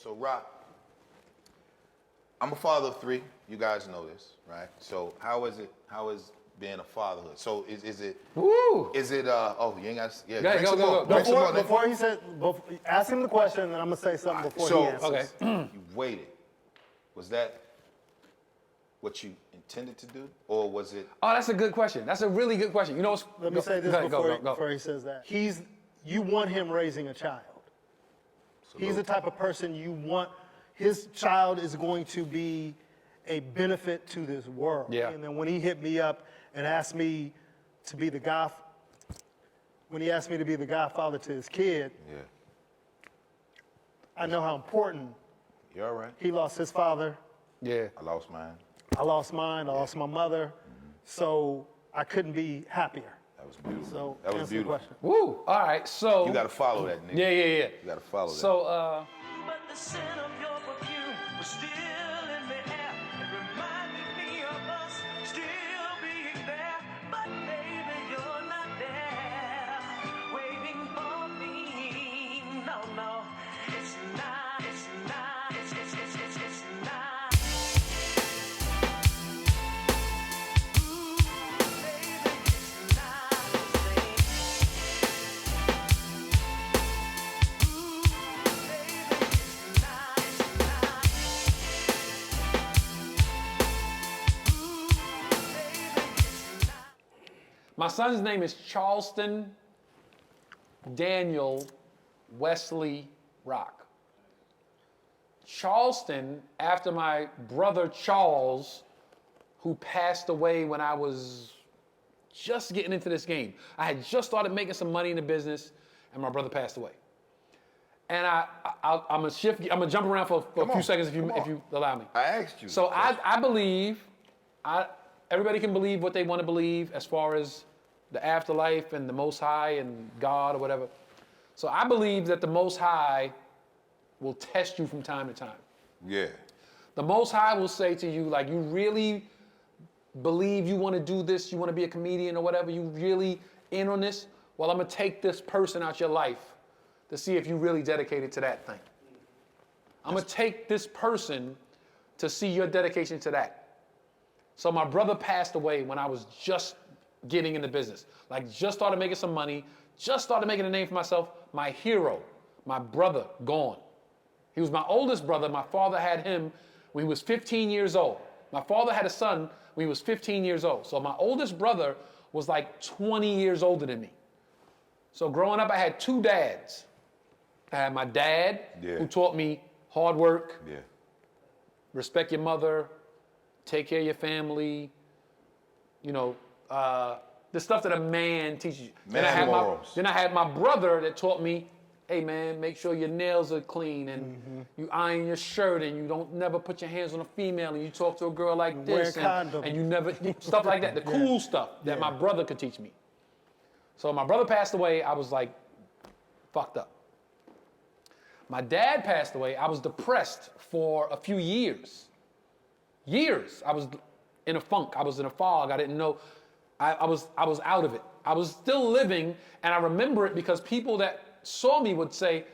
Rock, I'm a father of 3. You guys know this, right? So how is being a fatherhood? So is it? Woo! Is it? Oh, you ain't got. Yeah, Go. Before he said, ask him the question, and I'm gonna say something before he answers. Okay. You waited. Was that what you intended to do, or was it? Oh, that's a good question. That's a really good question. You know, Let me say this before he says that. You want him raising a child. Absolutely. He's the type of person you want. His child is going to be a benefit to this world. Yeah. And then when he hit me up and asked me to be the godfather to his kid, Yeah. I know how important. You all right? He lost his father. Yeah. I lost mine. I lost mine. I lost my mother. So I couldn't be happier. That was beautiful. So that was answer the beautiful. question. Woo! All right, so. You got to follow that, nigga. Yeah. You got to follow that. So, But the scent of your perfume was still in the air. It reminded me of us still being there. But baby, you're not there, waiting for me. No, it's not, it's not. Ooh, baby, it's not the same. my son's name is Charleston Daniel Wesley Rock. Charleston, after my brother Charles, who passed away when I was just getting into this game. I had just started making some money in the business, and my brother passed away. And I'm gonna jump around for a few seconds if you allow me. I asked you. So I believe, everybody can believe what they want to believe as far as the afterlife and the Most High and God or whatever. So I believe that the Most High will test you from time to time. Yeah. The Most High will say to you, like, you really believe you want to do this, you want to be a comedian or whatever, you really in on this? Well, I'm going to take this person out your life to see if you really dedicated to that thing. I'm going to take this person to see your dedication to that. So my brother passed away when I was just getting into business. Like, just started making some money, just started making a name for myself. My hero, my brother, gone. He was my oldest brother. My father had him when he was 15 years old. My father had a son when he was 15 years old. So my oldest brother was like 20 years older than me. So growing up, I had 2 dads. I had my dad, who taught me hard work, respect your mother, take care of your family, the stuff that a man teaches you. Then I had my brother that taught me, hey man, make sure your nails are clean and you iron your shirt and you don't never put your hands on a female and you talk to a girl like this and you never, stuff like that, the cool stuff that my brother could teach me. So my brother passed away, I was like fucked up. My dad passed away, I was depressed for a few years. I was in a funk, I was in a fog, I didn't know, I was out of it. I was still living, and I remember it because people that saw me would say,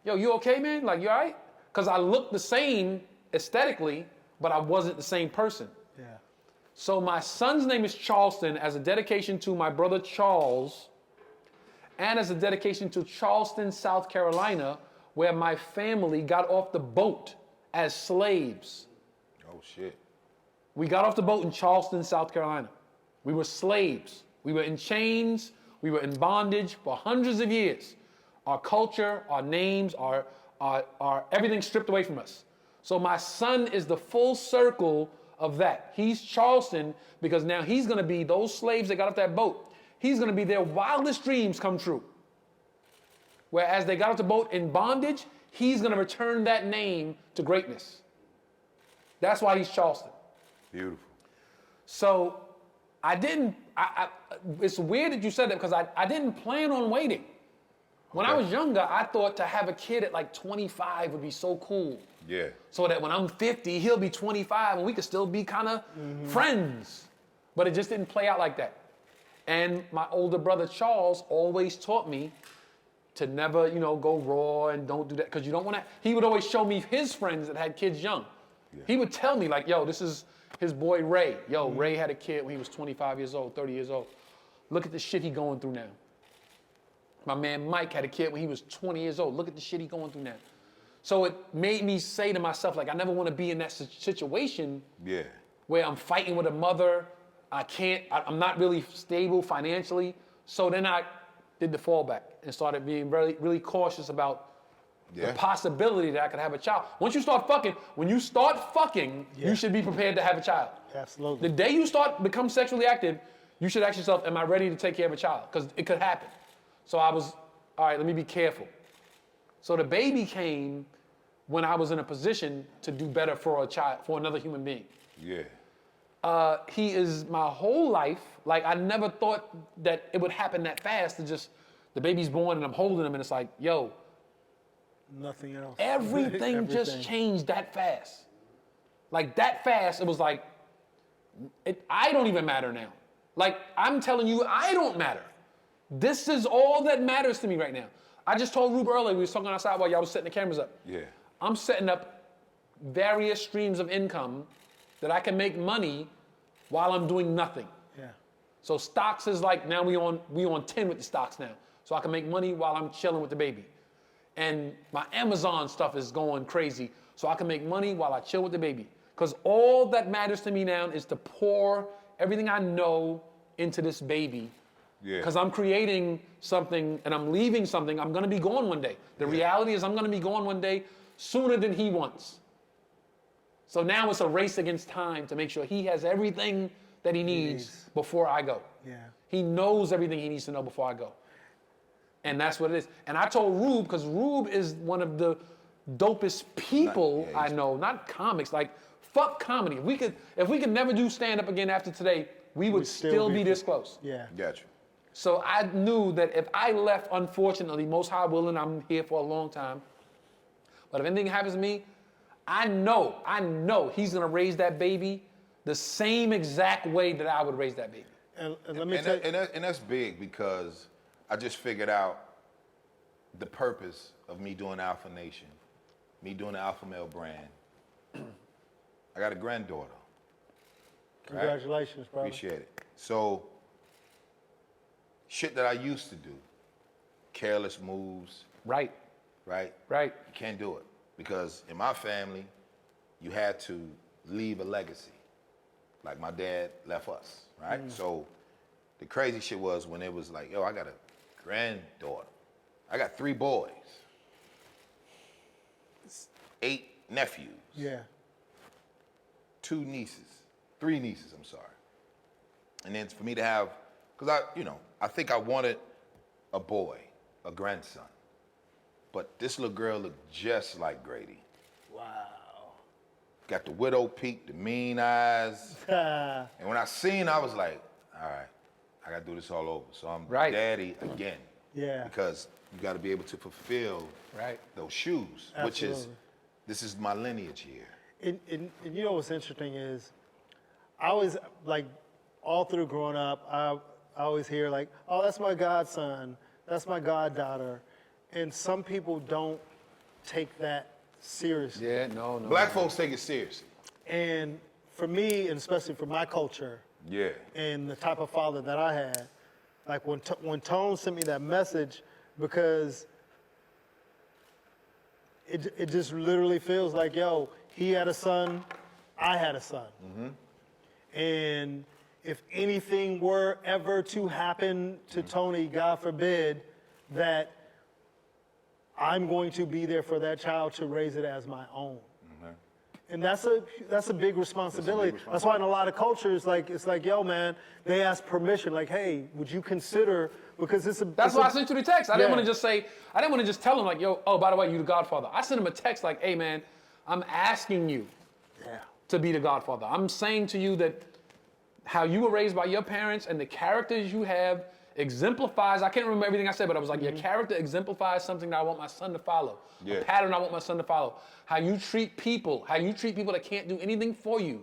yo, you okay, man? Like, you all right? Because I looked the same aesthetically, but I wasn't the same person. Yeah. So my son's name is Charleston as a dedication to my brother Charles, and as a dedication to Charleston, South Carolina, where my family got off the boat as slaves. Oh, shit. We got off the boat in Charleston, South Carolina. We were slaves. We were in chains. We were in bondage for hundreds of years. Our culture, our names, our everything stripped away from us. So my son is the full circle of that. He's Charleston because now he's going to be those slaves that got off that boat. He's going to be their wildest dreams come true. Whereas they got off the boat in bondage, he's going to return that name to greatness. That's why he's Charleston. Beautiful. So it's weird that you said that because I didn't plan on waiting. When I was younger, I thought to have a kid at like 25 would be so cool. Yeah. So that when I'm 50, he'll be 25 and we could still be kind of friends. But it just didn't play out like that. And my older brother Charles always taught me to never, go raw and don't do that, because you don't want to. He would always show me his friends that had kids young. Yeah. He would tell me, like, yo, this is his boy Ray. Yo, Ray had a kid when he was 25 years old, 30 years old. Look at the shit he going through now. My man Mike had a kid when he was 20 years old. Look at the shit he going through now. So it made me say to myself, like, I never want to be in that situation where I'm fighting with a mother. I'm not really stable financially. So then I did the fallback and started being really, really cautious about the possibility that I could have a child. Once you start fucking, you should be prepared to have a child. Absolutely. The day you become sexually active, you should ask yourself, am I ready to take care of a child? Because it could happen. So I was, all right, let me be careful. So the baby came when I was in a position to do better for a child, for another human being. Yeah. He is my whole life. Like, I never thought that it would happen that fast, to just, the baby's born and I'm holding him and it's like, yo. Nothing else. Everything just changed that fast. Like, that fast, it was like, I don't even matter now. Like, I'm telling you, I don't matter. This is all that matters to me right now. I just told Rube earlier, we was talking outside while y'all was setting the cameras up. Yeah. I'm setting up various streams of income that I can make money while I'm doing nothing. Yeah. So stocks is like, now we on 10 with the stocks now. So I can make money while I'm chilling with the baby. And my Amazon stuff is going crazy. So I can make money while I chill with the baby. Because all that matters to me now is to pour everything I know into this baby. Yeah. Because I'm creating something and I'm leaving something. I'm going to be gone one day. The reality is I'm going to be gone one day sooner than he wants. So now it's a race against time to make sure he has everything that he needs before I go. Yeah. He knows everything he needs to know before I go. And that's what it is. And I told Rube, because Rube is one of the dopest people I know, not comics. Like, fuck comedy. If we could never do stand-up again after today, we would still be this close. Yeah. Gotcha. So I knew that if I left, unfortunately, most high willing, I'm here for a long time. But if anything happens to me, I know he's gonna raise that baby the same exact way that I would raise that baby. And let me tell you. And that's big, because I just figured out the purpose of me doing Alpha Nation, me doing the Alpha Male brand. I got a granddaughter. Congratulations, brother. Appreciate it. So, shit that I used to do, careless moves, Right. you can't do it. Because in my family, you had to leave a legacy. Like my dad left us, right? So the crazy shit was when it was like, yo, I got a granddaughter. I got 3 boys, 8 nephews. Yeah. 3 nieces, I'm sorry. And then for me to have, because I think I wanted a boy, a grandson. But this little girl looked just like Grady. Wow. Got the widow peak, the mean eyes. And when I seen her, I was like, all right, I gotta do this all over. So I'm daddy again. Yeah. Because you gotta be able to fulfill those shoes, which is, this is my lineage here. And you know what's interesting is, I always, like, all through growing up, I always hear like, oh, that's my godson, that's my goddaughter. And some people don't take that seriously. Yeah, no. Black folks take it seriously. And for me, and especially for my culture, and the type of father that I had, like when Tone sent me that message, because it just literally feels like, yo, he had a son, I had a son. And if anything were ever to happen to Tony, God forbid, that I'm going to be there for that child to raise it as my own. And that's a big responsibility. That's why in a lot of cultures, like, it's like, yo, man, they ask permission, like, hey, would you consider, because That's why I sent you the text. I didn't want to just tell him, like, yo, oh, by the way, you the godfather. I sent him a text like, hey, man, I'm asking you to be the godfather. I'm saying to you that how you were raised by your parents and the characters you have exemplifies, I can't remember everything I said, but I was like, your character exemplifies something that I want my son to follow. A pattern I want my son to follow. How you treat people that can't do anything for you.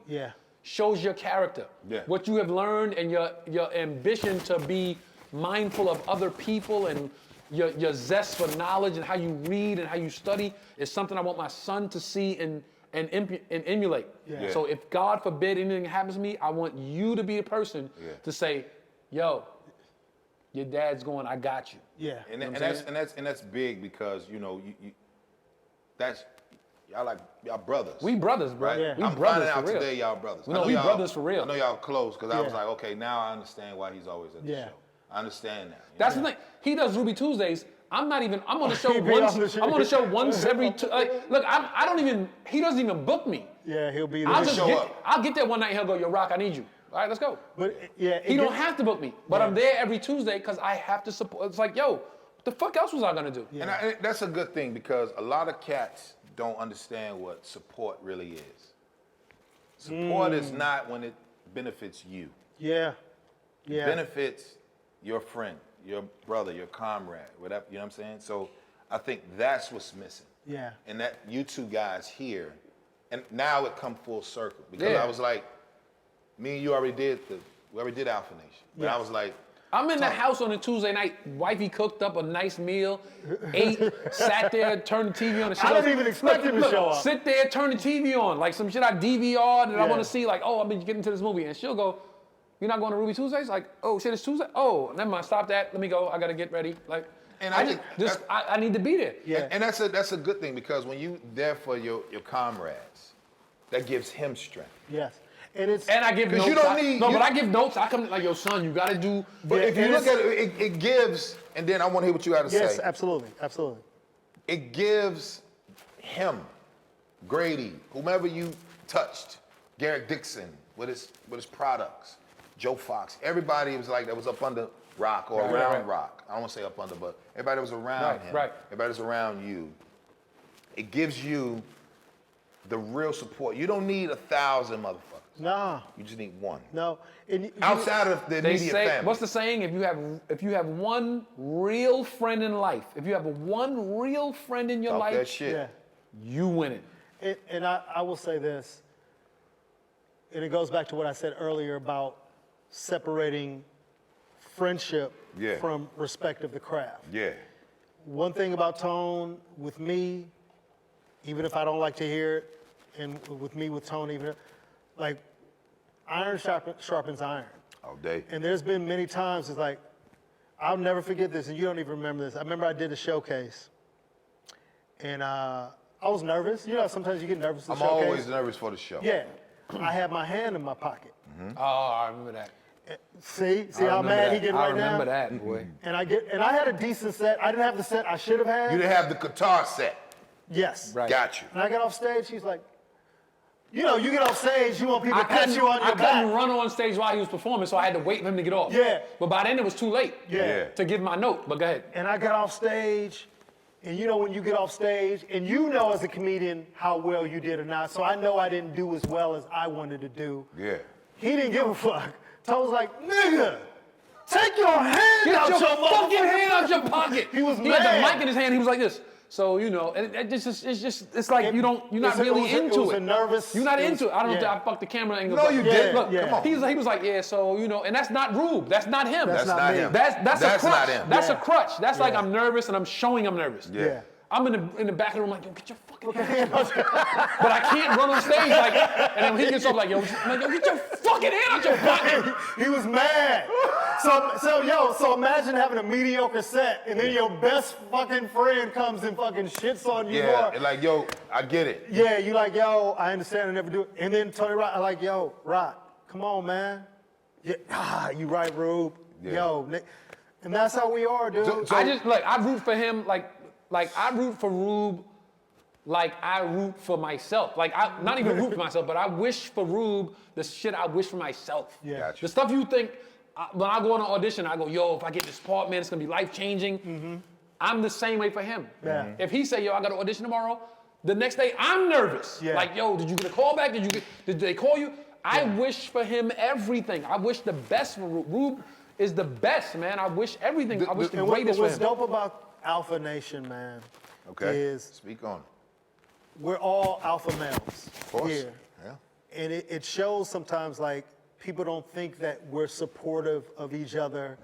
Shows your character. What you have learned and your ambition to be mindful of other people and your zest for knowledge and how you read and how you study is something I want my son to see and emulate. Yeah. So if God forbid anything happens to me, I want you to be a person to say, yo, your dad's going, I got you. Yeah. And that's big because y'all brothers. We brothers, bro. Right? We I'm brothers finding out for real. today y'all brothers. No, I know we y'all- brothers for real. I know y'all close because I was Yeah. like, okay, now I understand why he's always at the show. I understand that. you That's know? the thing. He does Ruby Tuesdays. I'm on the show He be once. on the show. I'm on the show once every two. Look, I don't even. He doesn't even book me. Yeah, he'll be there. I'll just show get. up. I'll get there one night. And he'll go, yo, Rock, I need you. All right, let's go. But yeah, He don't have to book me, but I'm there every Tuesday because I have to support. It's like, yo, what the fuck else was I gonna do? And that's a good thing because a lot of cats don't understand what support really is. Support is not when it benefits you. Yeah. Yeah. Benefits your friend, your brother, your comrade, whatever, you know what I'm saying? So I think that's what's missing. Yeah. And that you two guys here, and now it come full circle because Yeah. I was like, me and you already did Alpha Nation. But I was like, I'm in the house on a Tuesday night. Wifey cooked up a nice meal, ate, sat there, turned the TV on. And she I goes, didn't even expect him to show up. Sit there, turn the TV on, like some shit I DVR'd and I Yeah. want to see, like, oh, I've been getting to this movie. And she'll go, you're not going to Ruby Tuesdays? Like, oh, shit, it's Tuesday? Oh, never mind, stop that. Let me go. I got to get ready. Like, And I I just, think I need to be there. Yeah. and that's a good thing because when you there for your comrades, that gives him strength. Yes. And it's And I give 'Cause notes. you don't need- No, you- but I give notes. I come like, yo, son, you got to do. But Yeah, if you and look it's- at it, it gives, and then I want to hear what you got to yes, say. absolutely, absolutely. It gives him, Grady, whomever you touched, Garrett Dixon with his products, Joe Fox, everybody was like that was up under Rock or around Rock. I don't want to say up under, but everybody was around him. right. Everybody was around you. It gives you the real support. You don't need 1,000 motherfuckers. Nah, You just need one. no. And Outside of the They immediate say, family. what's the saying? If you have one real friend in life, if you have one real friend in your Talk life, that shit. Yeah. you win it. And I will say this, and it goes back to what I said earlier about separating friendship Yeah. from respect of the craft. Yeah. One thing about Tone with me, even if I don't like to hear it, and with me with Tone, even like iron sharpens iron. All day. And there's been many times it's like, I'll never forget this, and you don't even remember this. I remember I did a showcase, and I was nervous. You know, sometimes you get nervous at I'm showcase. always nervous for the show. Yeah, I had my hand in my pocket. Oh, I remember that. See I how remember mad that. he getting I right now? remember that, boy. And I had a decent set. I didn't have the set I should have had. You didn't have the guitar set. Yes. Right. Got you. And I got off stage. He's like, you know, you get off stage, you want people to pat you on I your couldn't back. run on stage while he was performing, so I had to wait for him to get off. Yeah. But by then it was too late. Yeah. To give my note. But go ahead. And I got off stage, and you know when you get off stage, and you know as a comedian how well you did or not. So I know I didn't do as well as I wanted to do. Yeah. He didn't give a fuck. Tone's like, nigga, take your hand Get out your your fucking motherfucking hand out your pocket. He was He had the mad. mic in his hand. He was like this. So you know, and it's like you're not it really was into a nervous. You're not it into was- it. I don't know yeah. if I fucked the camera angle. No, but- you Yeah, did. Look, yeah. come on. He was like, yeah, so you know, and that's not Rube. That's not him. That's That's not not me. him. That's a That's crutch. not him. That's Yeah. a crutch. That's like Yeah. I'm nervous and I'm showing I'm nervous. Yeah. I'm in the back of the room like, yo, get your fucking hand out. But I can't run on stage like, and then he gets up like, yo, I'm like, yo, get your fucking hand out your pocket. He was mad. So imagine having a mediocre set, and then your best fucking friend comes and fucking shits on you Yeah. more. And like, yo, I get it. Yeah, you like, yo, I understand, I never do it. And then Tony Rock, I like, yo, Rock, come on, man. Yeah, you right, Rube. Yeah. Yo, and that's how we are, dude. So- I root for him like I root for Rube like I root for myself. Like I not even root for myself, but I wish for Rube the shit I wish for myself. Yeah. Gotcha. The stuff you think when I go on an audition, I go, yo, if I get this part, man, it's gonna be life changing. I'm the same way for him. Yeah. If he say, yo, I got an audition tomorrow, the next day I'm nervous. Yeah. Like, yo, did you get a call back? Did they call you? I wish for him everything. I wish the best for Rube. Rube is the best, man. I wish everything. I wish the and greatest for what's him. dope about Alpha Nation, man, Okay. is Speak on it. we're all alpha males Of course. here. Yeah. And it shows sometimes like people don't think that we're supportive of each other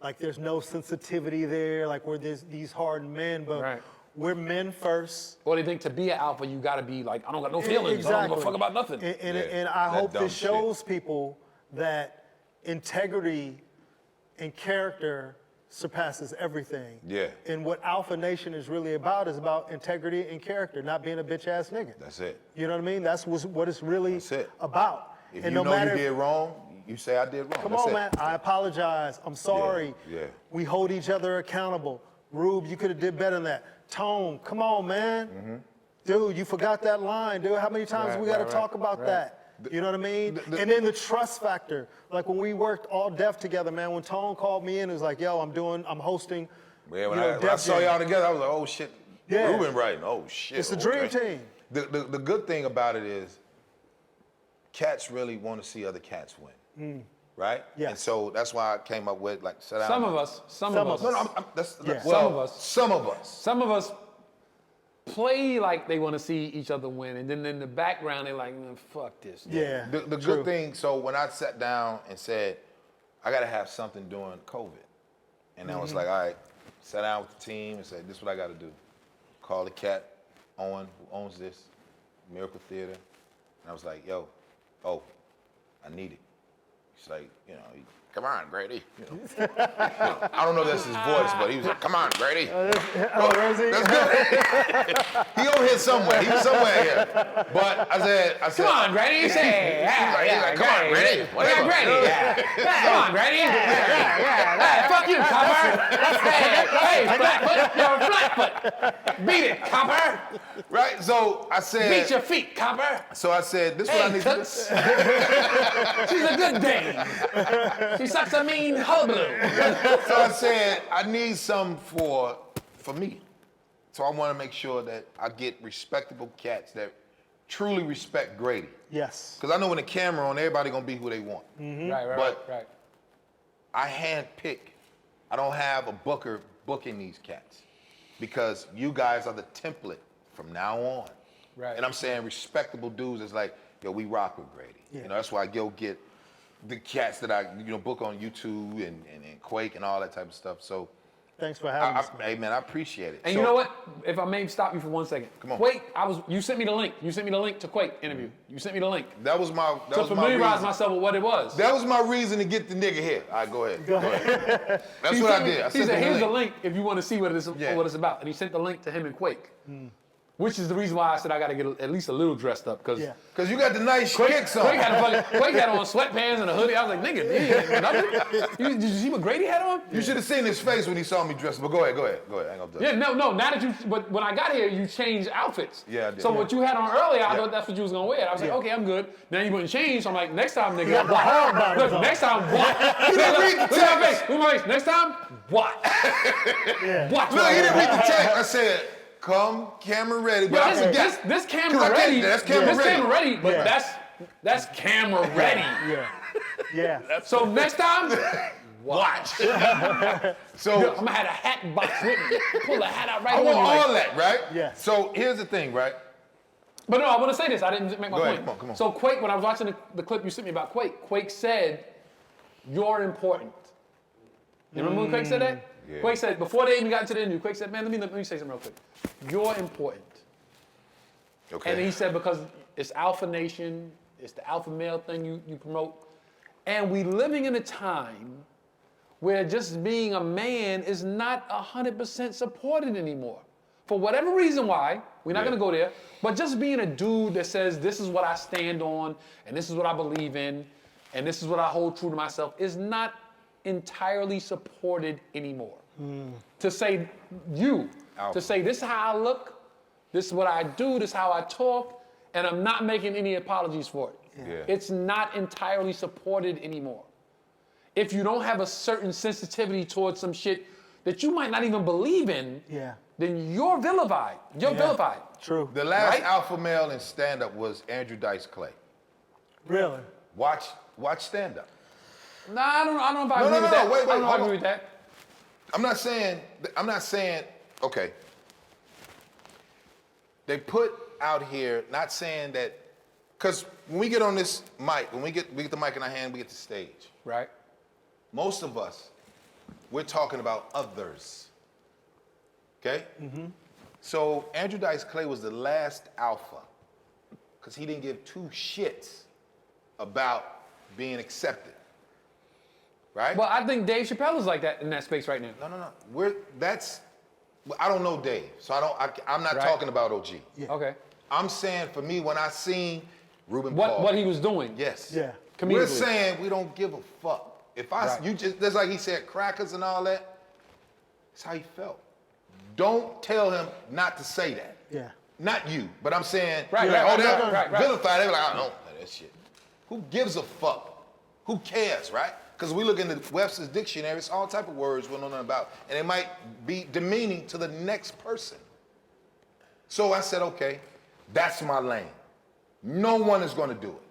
like there's no sensitivity there, like we're these hardened men, but Right. we're men first. Or they think to be an alpha, you gotta be like, I don't got no feelings. I don't give a fuck about nothing. And I that hope dumb this shows people that integrity and character surpasses everything. Yeah. And what Alpha Nation is really about is about integrity and character, not being a bitch ass nigga. That's it. You know what I mean? That's what it's really That's it. about. If and you no know matter you did wrong, you say I did wrong. Come That's on, it. man. I apologize. I'm sorry. Yeah. We hold each other accountable. Rube, you could have did better than that. Tone, come on, man. Dude, you forgot that line, dude. How many times Right, we got to right, talk about right. that? You know what I mean? And then the trust factor. Like when we worked all Def together, man, when Tone called me in, it was like, yo, I'm hosting. Yeah, when you know, I Def saw Jam. y'all together, I was like, oh shit, Yeah. Ruben writing. Oh shit. It's a dream okay. team. The good thing about it is, cats really want to see other cats win, right? Yes. And so that's why I came up with like sit down. Some of us. Some of us. No, no, Yeah. well, Some of us. Some of us. Some of us play like they want to see each other win, and then in the background they're like, man, fuck this. Yeah. The true. good thing, so when I sat down and said, I got to have something during COVID, and I was like, all right, sat down with the team and said, this is what I got to do. Call the cat, Owen, who owns this, Miracle Theater. And I was like, yo, I need it. He's like, come on, Grady. I don't know if that's his voice, but he was like, come on, Grady. Where is he? That's good. He over here somewhere. He's somewhere here. But I said, Come on, Grady. You say, he's like, come on, Grady. Yeah, Grady. Yeah. Come on, Grady. Hey, fuck you, Copper. Hey, Flatfoot. You're a Flatfoot. Beat it, Copper. Right? So I said, Beat your feet, Copper. so I said, this is what I Hey, need to do. Toots. She's a good dame. She sucks a mean hullabaloo. So I said, I need some for me. So I want to make sure that I get respectable cats that truly respect Grady. Yes. Because I know when the camera on, everybody gonna be who they want. Right. I handpick. I don't have a booker booking these cats because you guys are the template from now on. Right. And I'm saying respectable dudes is like, yo, we rock with Grady. Yeah. That's why I go get the cats that I book on YouTube and Quake and all that type of stuff. So Thanks for having us. hey man, I appreciate it. And So- you know what? If I may stop you for 1 second. Come on. Quake, you sent me the link. You sent me the link to Quake interview. You sent me the link. That was my To familiarize reason. myself with what it was. That was my reason to get the nigga here. All right, go ahead. Go ahead. That's He what I sent me- did. I He sent said, him here's the the link. link if you want to see what it's about. And he sent the link to him and Quake. Which is the reason why I said I got to get at least a little dressed up. Because Yeah. Cause you got the nice kicks on. Quake had on sweatpants and a hoodie. I was like, nigga, did you see what Grady had on? You should have seen his face when he saw me dressed. But go ahead. I ain't gonna do it. Yeah, no. Now that but when I got here, you changed outfits. Yeah, I did. So what you had on earlier, I Yeah. thought that's what you was gonna wear. I was like, Yeah. okay, I'm good. Now you wouldn't change. So I'm like, next time, nigga, got the hard what? bottoms Look, on. next time, what? He didn't read the Look at my text. face. Look at my face. Next time, what? Yeah. Watch Look, what he I didn't wear. read the text. I said, come, camera ready. But Yo, I forgot. this 'Cause camera I ready. that's camera this ready. camera ready, but Yeah. that's camera ready. Yeah. Yeah. So next time, Watch. I'm So gonna have a hat box with me. Pull the hat out right I on want you. like- all that, right? Yes. So here's the thing, right? But no, I want to say this. I didn't make my Go point. ahead, come on. So Quake, when I was watching the clip you sent me about Quake said, "You're important." You remember when Quake said that? Yeah. Quake said before they even got into the interview. Quake said, "Man, let me say something real quick. You're important." Okay. And he said because it's Alpha Nation, it's the alpha male thing you promote, and we living in a time where just being a man is not 100% supported anymore. For whatever reason why, we're not Yeah. gonna go there, but just being a dude that says this is what I stand on, and this is what I believe in, and this is what I hold true to myself is not entirely supported anymore. To say Alpha. to say this is how I look, this is what I do, this is how I talk, and I'm not making any apologies for it. Yeah. It's not entirely supported anymore. If you don't have a certain sensitivity towards some shit that you might not even believe in, Yeah. then you're vilified. You're Yeah. vilified. True. The last Right? alpha male in stand-up was Andrew Dice Clay. Really? Watch stand-up. Nah, I don't know if I No, agree no, with no, that. wait, I don't know if I hold agree on. with that. I'm not saying, okay. They put out here, not saying that, because when we get on this mic, when we get the mic in our hand, we get the stage. Right. Most of us We're talking about others. Okay? So Andrew Dice Clay was the last alpha because he didn't give two shits about being accepted. Right? Well, I think Dave Chappelle is like that in that space right now. No. I don't know Dave, so I'm not Right. talking about OG. Okay. I'm saying for me, when I seen Ruben Paul. What he was doing. Yes. Yeah. We're Comedically. saying we don't give a fuck. If Right. you just like he said, crackers and all that, that's how he felt. Don't tell him not to say that. Yeah. Not you, but I'm saying, Right, like, right, they'll right. vilify. They be like, I don't know that shit. Who gives a fuck? Who cares, right? Because we look in the Webster's dictionary, it's all type of words we don't know about, and it might be demeaning to the next person. So I said, okay, that's my lane. No one is going to do it.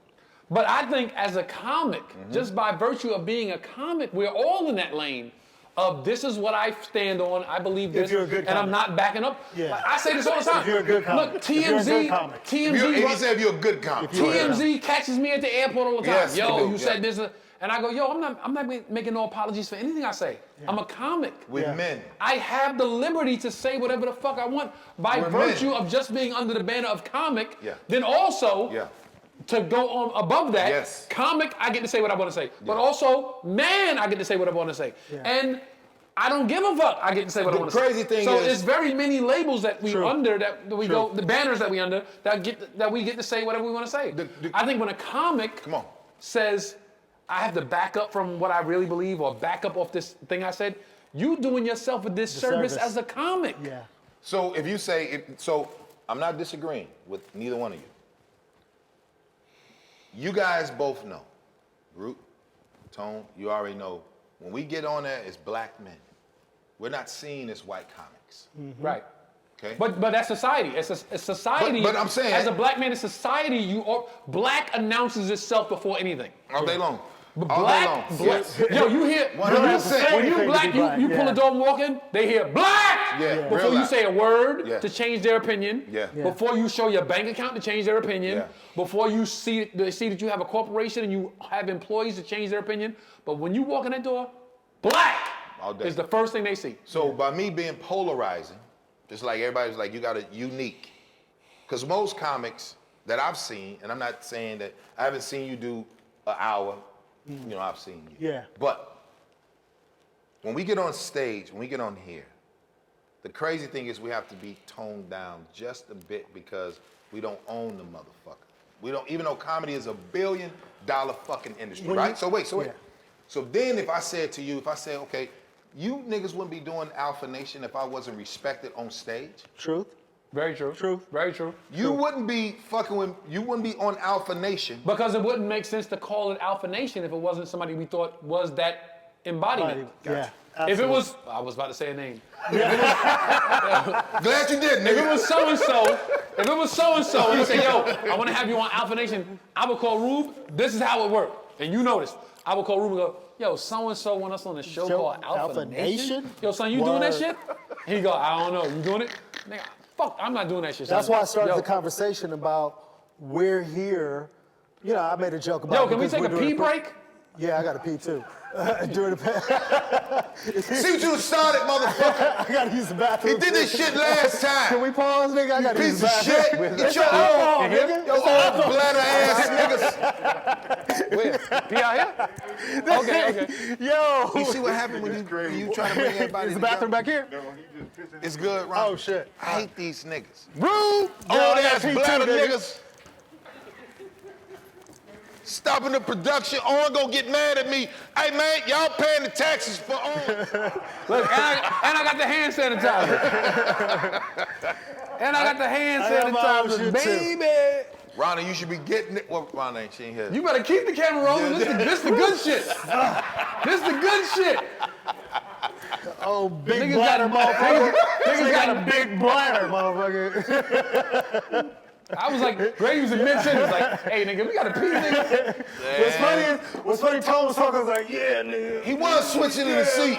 But I think as a comic, Mm-hmm. just by virtue of being a comic, we're all in that lane of this is what I stand on. I believe this, you're a good and I'm comic. not backing up. Yeah. Like, I say this all the time. If you're a good comic. Look, If you're a TMZ, good comic. He said if you're a good comic. TMZ catches me at the airport all the time. Yes, they Yo, do, you yeah. said this, and I go, yo, I'm not making no apologies for anything I say. I'm a comic. With Yeah. men. I have the liberty to say whatever the fuck I want by We're virtue men. of just being under the banner of comic. Yeah. Then also, Yeah. to go on above that, Yes. comic, I get to say what I want to say. But also, man, I get to say what I want to say. Yeah. And I don't give a fuck. I get to say what I The want to say. crazy thing so is- it's very many labels that we True. under, that we True. go, the banners that we under, that we get to say whatever we want to say. I think when a comic Come on. says, I have to back up from what I really believe or back up off this thing I said, you doing yourself a disservice Disservice. as a comic. Yeah. So if you say, so I'm not disagreeing with neither one of you. You guys both know, Root, Tone, you already know, when we get on there, it's black men. We're not seen as white comics, Right. okay? But that's society. It's society. But I'm saying- as a black man in society, black announces itself before anything. all day long. But All black, day long. Yes. yo, you hear 100%. when you Anything to black, be you black, pull yeah. the door and walk in, they hear black Yeah, before real you loud. say a word Yeah. to change their opinion. Yeah. Yeah. Before you show your bank account to change their opinion. Yeah. Before you see that you have a corporation and you have employees to change their opinion. But when you walk in that door, black All day. is the first thing they see. So by me being polarizing, just like everybody's like, you got a unique. Because most comics that I've seen, and I'm not saying that I haven't seen you do an hour, you know, I've seen you. Yeah. But when we get on stage, when we get on here, the crazy thing is we have to be toned down just a bit because we don't own the motherfucker. We don't, even though comedy is $1 billion fucking industry, When right? you- So wait. Yeah. So then if I said to you, okay, you niggas wouldn't be doing Alpha Nation if I wasn't respected on stage. Truth. Very true. True. Very true. You wouldn't be you wouldn't be on Alpha Nation. Because it wouldn't make sense to call it Alpha Nation if it wasn't somebody we thought was that embodiment. Yeah. If it absolutely. was, I was about to say a name. Glad you did, If it nigga. was so and so, and you say, yo, I want to have you on Alpha Nation, I would call Rube. This is how it worked, and you notice. I would call Rube and go, yo, so and so want us on a show called Alpha Nation. Yo, son, you doing that Word. shit? He go, I don't know. You doing it? Nigga, fuck, I'm not doing that shit. That's son. why I started Yo, the conversation about we're here. You know, I made a joke about Yo, it can we because take we're a doing pee the- break? Yeah, I got to pee too. During the See what you started, motherfucker. I got to use the bathroom. He did this shit last Can time. we pause, nigga? I got to use Piece the of bathroom. shit. Get your own, nigga. your own bladder ass niggas. Where? Pee out here? Okay. Yo. You see what happened when you try to bring everybody Is the bathroom together? back here? It's good, Ron. Oh, shit. I hate these niggas. Rude. Old I ass got pee too, bladder nigga. niggas. Stopping the production. On gonna get mad at me. Hey man, y'all paying the taxes for on. Look, and I got the hand sanitizer. And I got the hand I got my own sanitizer, shit, too. baby. Ronnie, you should be getting it. Well, Ronnie ain't seen here. You better keep the camera rolling. This the good shit. This the good shit. Oh, big Niggas bladder, got- motherfucker. niggas got a big bladder, motherfucker. I was like, Grady was in mid-sentence, like, hey, nigga, we gotta pee, nigga. What's funny, Tom was talking, I was like, yeah, nigga. He was switching in the seat.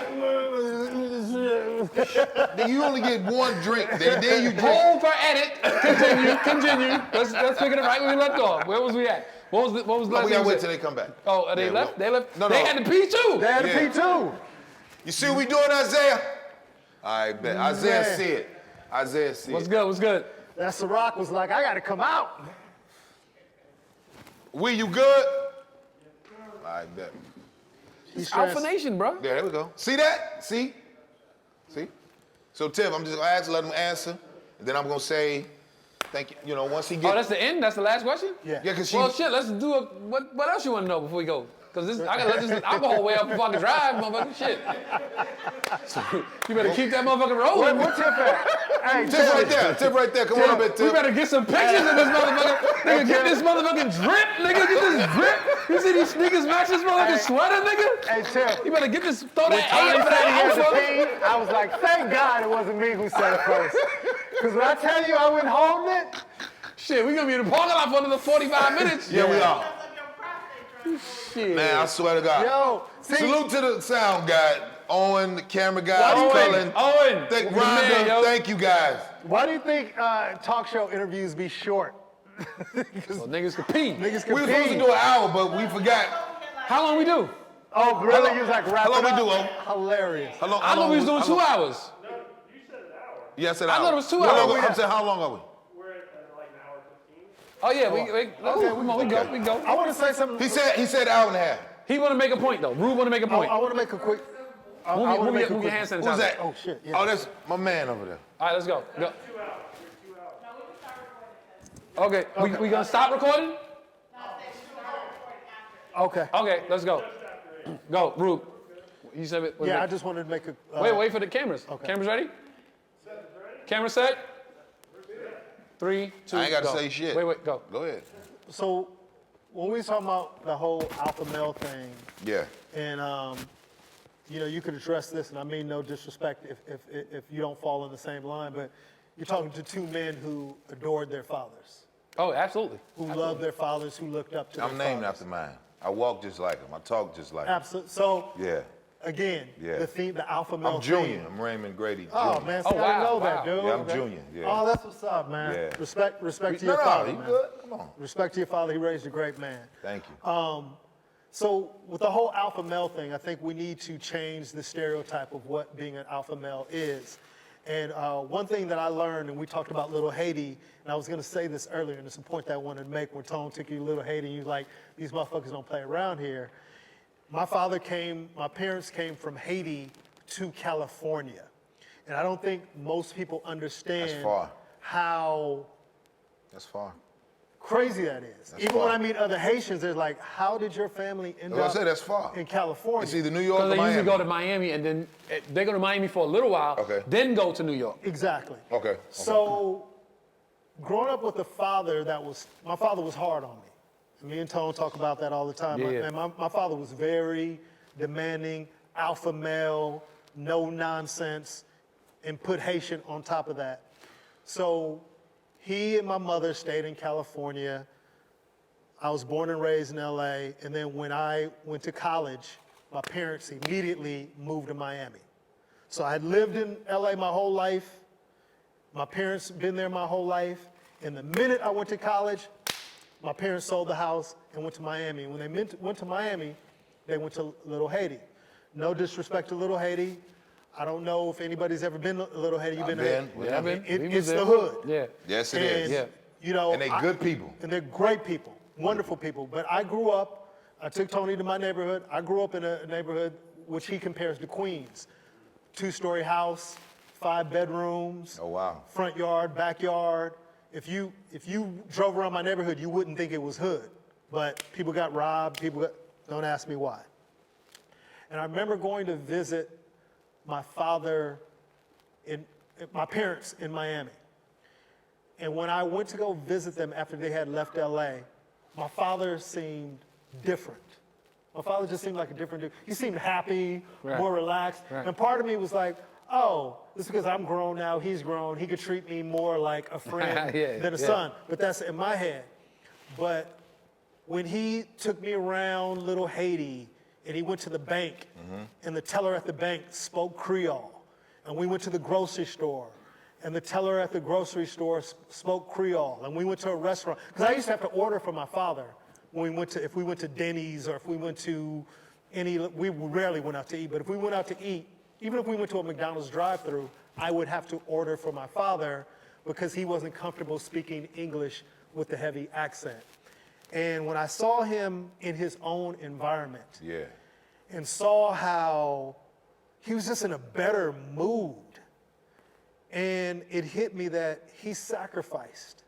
Then you only get one drink. Then you drink. Hold for edit. Continue. Let's pick it up right where we left off. Where was we at? What was the No, last we thing gotta you wait said? till they come back. Oh, they Yeah, left? well- They left? No, They no. had to pee too. They had to Yeah. pee too. You see what we doing, Isaiah? All right, bet. Isaiah Man. see it. Isaiah see What's it. good? What's good? That Ciroc was like, I gotta come out. We, you good? All right, bet. He's Alpha Nation, bro. There we go. See that? See? So, Tiff, I'm just gonna ask, let him answer, and then I'm gonna say, thank you. You know, once he Oh, gets. that's the end? That's the last question? Yeah. Yeah, because she. Well, shit, let's do what else you want to know before we go? Because I gotta let this alcohol way up before I can drive, motherfucker. Shit. So, you better keep that motherfucker rolling. Where Tip at? Hey, Tiff right there. Tiff right there. Come on up, We Tiff. better get some pictures of this motherfucker. Nigga, get this motherfucking drip. Nigga, get this drip. You see these sneakers match this motherfucking sweater, nigga? Hey, Tip. You better get this, throw that Tony A in for said he had that to alpha. pee. I was like, thank God it wasn't me who said it first. Because when I tell you I went holding it, Shit, we gonna be in the parking lot for another 45 minutes. Yeah, we are. Shit. Man, I swear to God. yo, see, Salute to the sound guy, Owen, the camera guy, Cullen. Owen. Thank the man, Rhonda. yo. Thank you guys. why do you think talk show interviews be short? Well, niggas can pee. Niggas We were compete. supposed to do an hour, but we forgot. How long we do? Oh, really? You was like, wrap How long it we up? do, Owen? Hilarious. How long? I thought we was doing 2 hours. Yeah, I said I hour. thought it was 2 How long- hours. I'm saying, how long are we? Oh yeah, we go. I want to say something. He said hour and a half. He want to make a point though. Rube want to make a point. I want to make a quick. I Move wanna make a your quick- hand sanitizer. Who's that? Oh, shit, yeah. Oh, that's my man over there. All right, let's go. Okay, we gonna stop recording? Okay. Okay, let's go. Go, Rube. You said it. Yeah, I just wanted to make a. Wait for the cameras. Okay. Cameras ready? Camera set? 3, 2, I ain't got to go. say shit. Wait, go. Go ahead. So, when we was talking about the whole alpha male thing, Yeah. and you know, you could address this, and I mean no disrespect if you don't fall in the same line, but you're talking to two men who adored their fathers, Oh, absolutely. who loved their fathers, who looked up to I'm their named fathers. after mine. I walk just like him. I talk just like him. Absolutely. So, Yeah. again, Yeah. the theme, the alpha male I'm Junior. theme. I'm Raymond Grady Jr. Oh man, see, Oh, I didn't wow, know wow. that, dude. Yeah, I'm Okay. Junior, yeah. Oh, that's what's up, man. Yeah. Respect to No, your father, you man. good. Come on. Respect to your father. He raised a great man. Thank you. So with the whole alpha male thing, I think we need to change the stereotype of what being an alpha male is. And one thing that I learned, and we talked about Little Haiti, and I was going to say this earlier, and it's a point that I wanted to make when Tone took you to Little Haiti, and you was like, these motherfuckers don't play around here. My parents came from Haiti to California. And I don't think most people understand That's far. how That's far. crazy that is. That's Even far. when I meet other Haitians, they're like, how did your family end That's what I up said, that's far. in California? It's either New York Because or they usually Miami. go to Miami and then they go to Miami for a little while, Okay. then go to New York. Exactly. Okay. So, growing up with a father my father was hard on me. And me and Tone talk about that all the time. Yeah. And my father was very demanding, alpha male, no nonsense, and put Haitian on top of that. So, he and my mother stayed in California. I was born and raised in LA, and then when I went to college, my parents immediately moved to Miami. So I had lived in LA my whole life. My parents been there my whole life. And the minute I went to college, my parents sold the house and went to Miami. And when they went to Miami, they went to Little Haiti. No disrespect to Little Haiti. I don't know if anybody's ever been to Little Haiti. You've been been. to Yeah, I've been. We It's was there. the hood. Yeah. Yes, it And, is. Yeah. you know, And they good people. And they're great people, wonderful people. But I grew up, I took Tony to my neighborhood. I grew up in a neighborhood which he compares to Queens. 2-story house, 5 bedrooms. Oh, wow. Front yard, backyard. If you drove around my neighborhood, you wouldn't think it was hood. But people got robbed, don't ask me why. And I remember going to visit my my parents in Miami. And when I went to go visit them after they had left LA, my father seemed different. My father just seemed like a different dude. He seemed happy, Right. more relaxed. Right. And part of me was like, oh, this is because I'm grown now, he's grown. He could treat me more like a friend Yeah, than a yeah. son. But that's in my head. But when he took me around Little Haiti and he went to the bank and the teller at the bank spoke Creole, and we went to the grocery store and the teller at the grocery store spoke Creole, and we went to a restaurant, because I used to have to order for my father when if we went to Denny's or if we went to we rarely went out to eat, but if we went out to eat, even if we went to a McDonald's drive-thru, I would have to order for my father because he wasn't comfortable speaking English with the heavy accent. And when I saw him in his own environment Yeah. and saw how he was just in a better mood, and it hit me that he sacrificed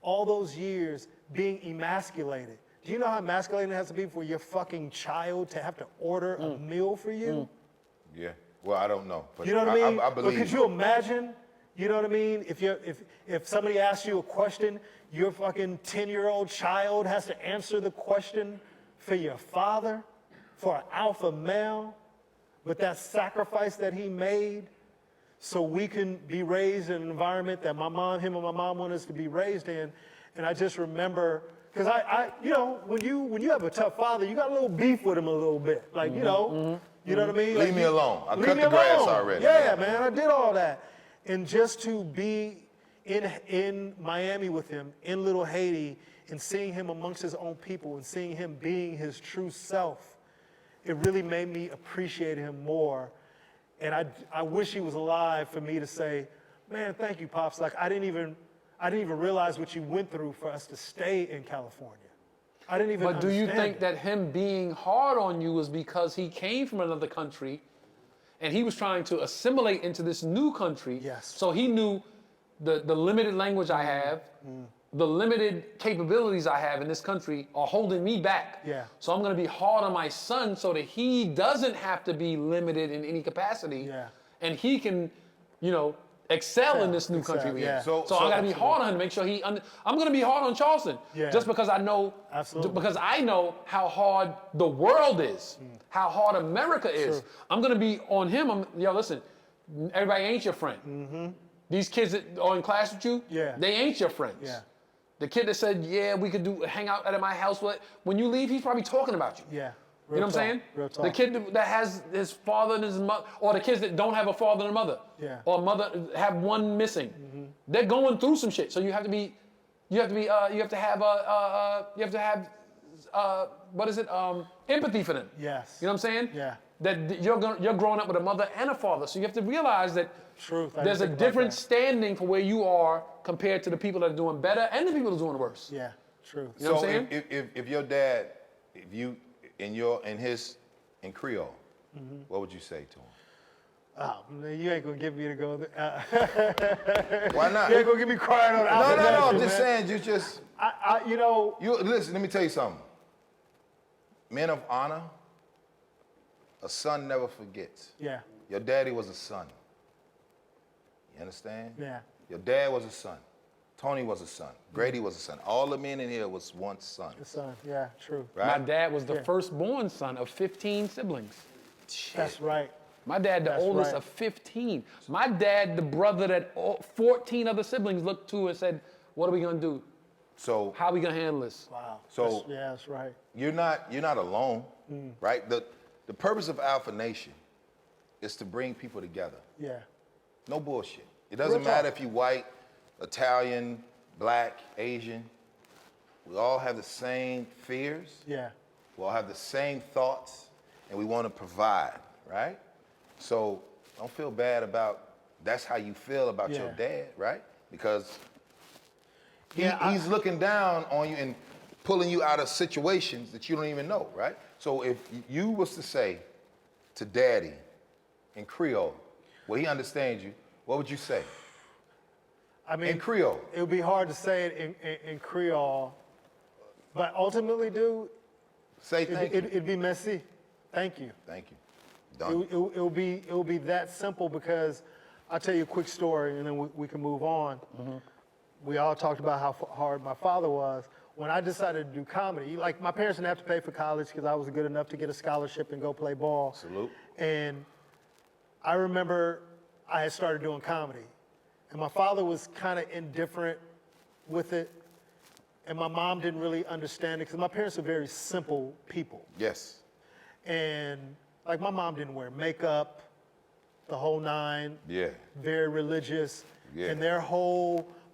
all those years being emasculated. Do you know how emasculating it has to be for your fucking child to have to order a meal for you? Yeah. Well, I don't know. But You know what I mean? I But believe. could you imagine? You know what I mean? If somebody asks you a question, your fucking 10-year-old child has to answer the question for your father, for an alpha male, but that sacrifice that he made so we can be raised in an environment that him and my mom want us to be raised in. And I just remember, because when you have a tough father, you got a little beef with him a little bit. Like, you know what I mean? Leave Like, me alone. I leave cut me the grass alone. already. Yeah, man, I did all that. And just to be in Miami with him, in Little Haiti, and seeing him amongst his own people and seeing him being his true self, it really made me appreciate him more. And I wish he was alive for me to say, man, thank you, Pops. Like, I didn't even realize what you went through for us to stay in California. I didn't even But do you understand think it. that him being hard on you is because he came from another country and he was trying to assimilate into this new country? Yes. So he knew the limited language I have, the limited capabilities I have in this country are holding me back. Yeah. So I'm going to be hard on my son so that he doesn't have to be limited in any capacity. Yeah. And he can, excel in this new Excel, country we're yeah. in. So So I got to be hard on him to make sure I'm going to be hard on Charleston. Yeah. Just because I know, Absolutely. because I know how hard the world is, how hard America is. True. I'm going to be on him. Listen, everybody ain't your friend. These kids that are in class with you, Yeah. they ain't your friends. Yeah. The kid that said, yeah, we could hang out at my house. When you leave, he's probably talking about you. Yeah. You know what I'm saying? Real talk. The kid that has his father and his mother, or the kids that don't have a father and a mother, Yeah. or mother have one missing. They're going through some shit. So you have to have empathy for them. Yes. You know what I'm saying? Yeah. That you're growing up with a mother and a father, so you have to realize that Truth. I there's a didn't think about different that. standing for where you are compared to the people that are doing better and the people that are doing worse. Yeah. True. You know what So I'm saying? if your dad, if you in Creole, what would you say to him? Oh, man, you ain't gonna get me to go there. Why not? You ain't gonna get me crying on No, Alpha I'm Nation, just man. saying, you just, You listen, let me tell you something. Men of honor, a son never forgets. yeah, Your daddy was a son. You understand? yeah, Your dad was a son. Tony was a son. Grady was a son. All the men in here was once sons. the son, yeah, true. Right? My dad was the Yeah. firstborn son of 15 siblings. That's right. My dad, the That's oldest right. of 15. My dad, the brother that 14 other siblings looked to and said, what are we gonna do? So How are we gonna handle this? Wow. So- that's right. you're not alone, right? The purpose of Alpha Nation is to bring people together. Yeah, No bullshit. It doesn't Real talk. matter if you're white, Italian, black, Asian. We all have the same fears. yeah, We all have the same thoughts, and we want to provide, right? So don't feel bad about that's how you feel about your Yeah. dad, right? Because Yeah, he's looking down on you and pulling you out of situations that you don't even know, right? So if you was to say to daddy in Creole, where he understands you, what would you say? I mean, In Creole. it would be hard to say it in Creole, but ultimately, dude, Say thank you. it'd be messy. Thank you. Thank you. Done. It'll be that simple because I'll tell you a quick story and then we can move on. We all talked about how hard my father was. When I decided to do comedy, like my parents didn't have to pay for college because I was good enough to get a scholarship and go play ball. Salute. And I remember I had started doing comedy. And my father was kind of indifferent with it. And my mom didn't really understand it because my parents are very simple people. Yes. And like my mom didn't wear makeup, the whole nine, Yeah. very religious. Yeah. And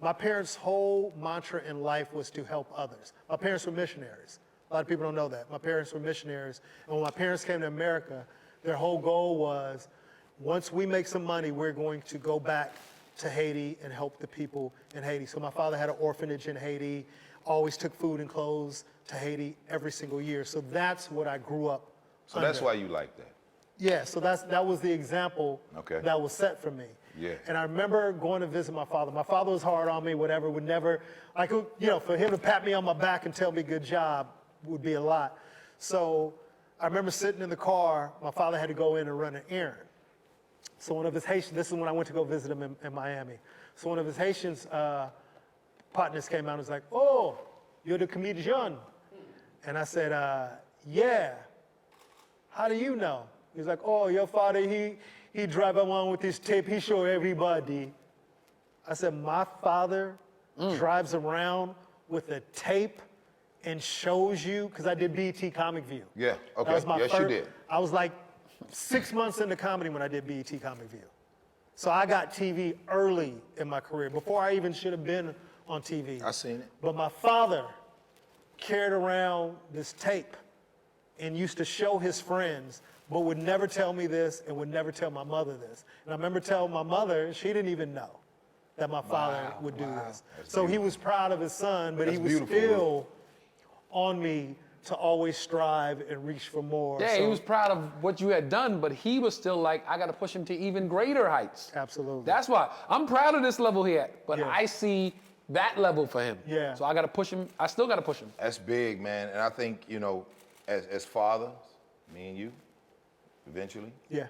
my parents' whole mantra in life was to help others. My parents were missionaries. A lot of people don't know that. My parents were missionaries. And when my parents came to America, their whole goal was, once we make some money, we're going to go back to Haiti and help the people in Haiti. So my father had an orphanage in Haiti, always took food and clothes to Haiti every single year. So that's what I grew up So that's under. why you like that. Yeah, so that was the example Okay. that was set for me. Yeah. And I remember going to visit my father. My father was hard on me, whatever, would never, like, you know, for him to pat me on my back and tell me good job would be a lot. So I remember sitting in the car, my father had to go in and run an errand. So one of his Haitians, this is when I went to go visit him in Miami. So one of his Haitians partners came out and was like, "Oh, you're the comedian." And I said, "Yeah. How do you know?" He's like, "Oh, your father, he drive around with his tape, he show everybody." I said, "My father drives around with a tape and shows you," because I did BET Comic View. Yeah, That okay. was my Yes, you first- did. I was like 6 months into comedy when I did BET Comic View. So I got TV early in my career, before I even should have been on TV. I seen it. But my father carried around this tape and used to show his friends, but would never tell me this and would never tell my mother this. And I remember telling my mother, and she didn't even know that my father would do this. That's So he beautiful. was proud of his son, but he That's was beautiful, still on me to always strive and reach for more. Yeah, he So- was proud of what you had done, but he was still like, I got to push him to even greater heights. Absolutely. That's why I'm proud of this level here, but Yeah. I see that level for him. Yeah. So I got to push him. I still got to push him. That's big, man. And I think, you know, as fathers, me and you, eventually. Yeah,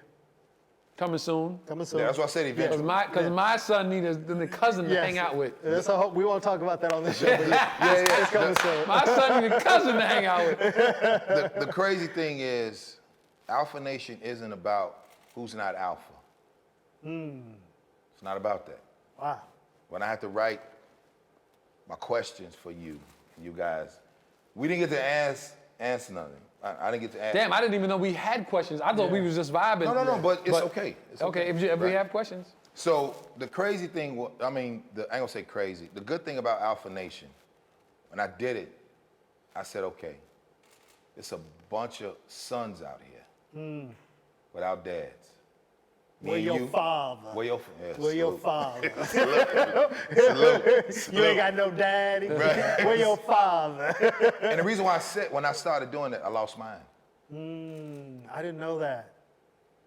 Coming soon. coming soon. Yeah, that's what I said, eventually. Because my son needs a cousin to Yes. hang out with. That's a hope. We won't talk about that on this show, but yeah, it's coming soon. My son needs a cousin to hang out with. The crazy thing is, Alpha Nation isn't about who's not alpha. It's not about that. Wow. When I had to write my questions for you guys, we didn't get to answer nothing. I didn't get to answer. Damn, I didn't even know we had questions. I thought we was just vibing. No, but it's okay. It's Okay, if we Right. have questions. So the crazy thing, I ain't gonna say crazy. The good thing about Alpha Nation, when I did it, I said, okay, it's a bunch of sons out here without dads. Me Where and your you, father? Where your, yeah, Where your salute. father? Salute. You ain't got no daddy. Right. Where your father? And the reason why when I started doing it, I lost mine. I didn't know that.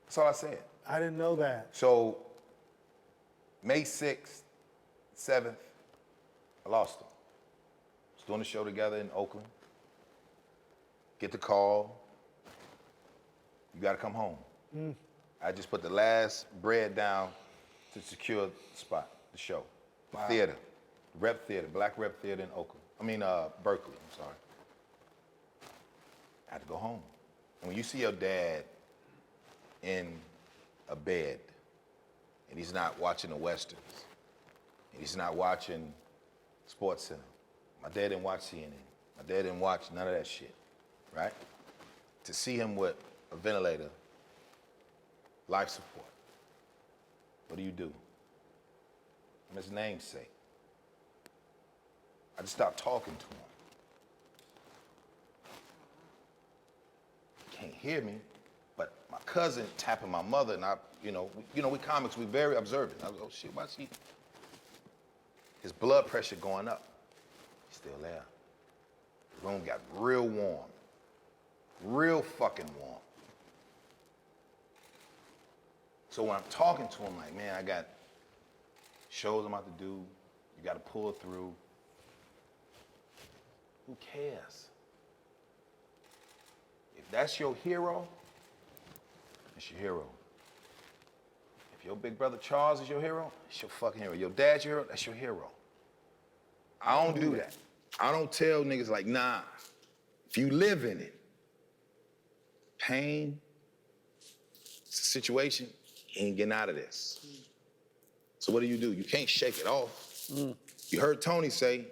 That's all I said. I didn't know that. So May 6th, 7th, I lost them. Was doing a show together in Oakland. Get the call. You gotta come home. I just put the last bread down to secure the spot, the show. The theater, Rep Theater, Black Rep Theater in Oakland. Berkeley, I'm sorry. I had to go home. And when you see your dad in a bed, and he's not watching the Westerns, and he's not watching Sports Center. My dad didn't watch CNN. My dad didn't watch none of that shit, right? To see him with a ventilator, life support, what do? I'm his namesake. I just stopped talking to him. He can't hear me, but my cousin tapping my mother, and we comics, we very observant. I was, oh shit, why she? His blood pressure going up. He's still there. The room got real warm. Real fucking warm. So when I'm talking to him, like, man, I got shows I'm about to do. You got to pull through. Who cares? If that's your hero, it's your hero. If your big brother Charles is your hero, it's your fucking hero. Your dad's your hero, that's your hero. I don't do that. I don't tell niggas like, nah, if you live in it, pain, it's a situation, you ain't getting out of this. So what do? You can't shake it off. You heard Tony say,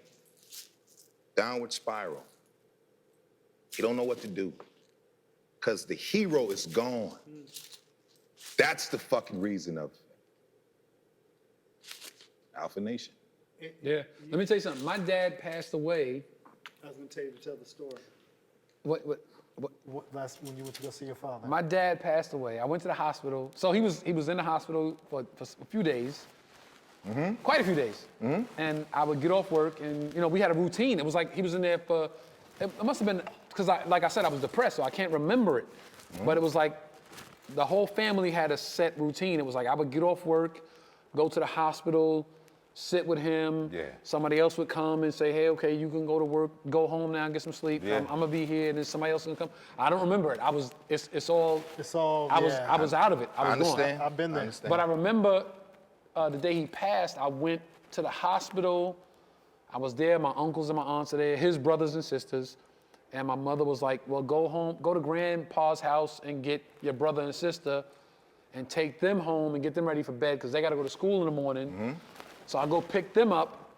downward spiral. You don't know what to do. Because the hero is gone. That's the fucking reason of Alpha Nation. Yeah. Let me tell you something. My dad passed away. I was going to tell you to tell the story. What? That's when you went to go see your father. My dad passed away. I went to the hospital. So he was in the hospital for a few days, quite a few days. And I would get off work, and we had a routine. It was like he was in there for. It must have been because, like I said, I was depressed, so I can't remember it. But it was like the whole family had a set routine. It was like I would get off work, go to the hospital, sit with him. Yeah. Somebody else would come and say, hey, okay, you can go to work, go home now, get some sleep. Yeah. I'm gonna be here, and then somebody else is gonna come. I don't remember it. It's all. Yeah. I was out of it. I was understand. gone. I've been there. I understand. But I remember the day he passed, I went to the hospital. I was there, my uncles and my aunts are there, his brothers and sisters. And my mother was like, well, go home, go to grandpa's house and get your brother and sister and take them home and get them ready for bed because they got to go to school in the morning. So I go pick them up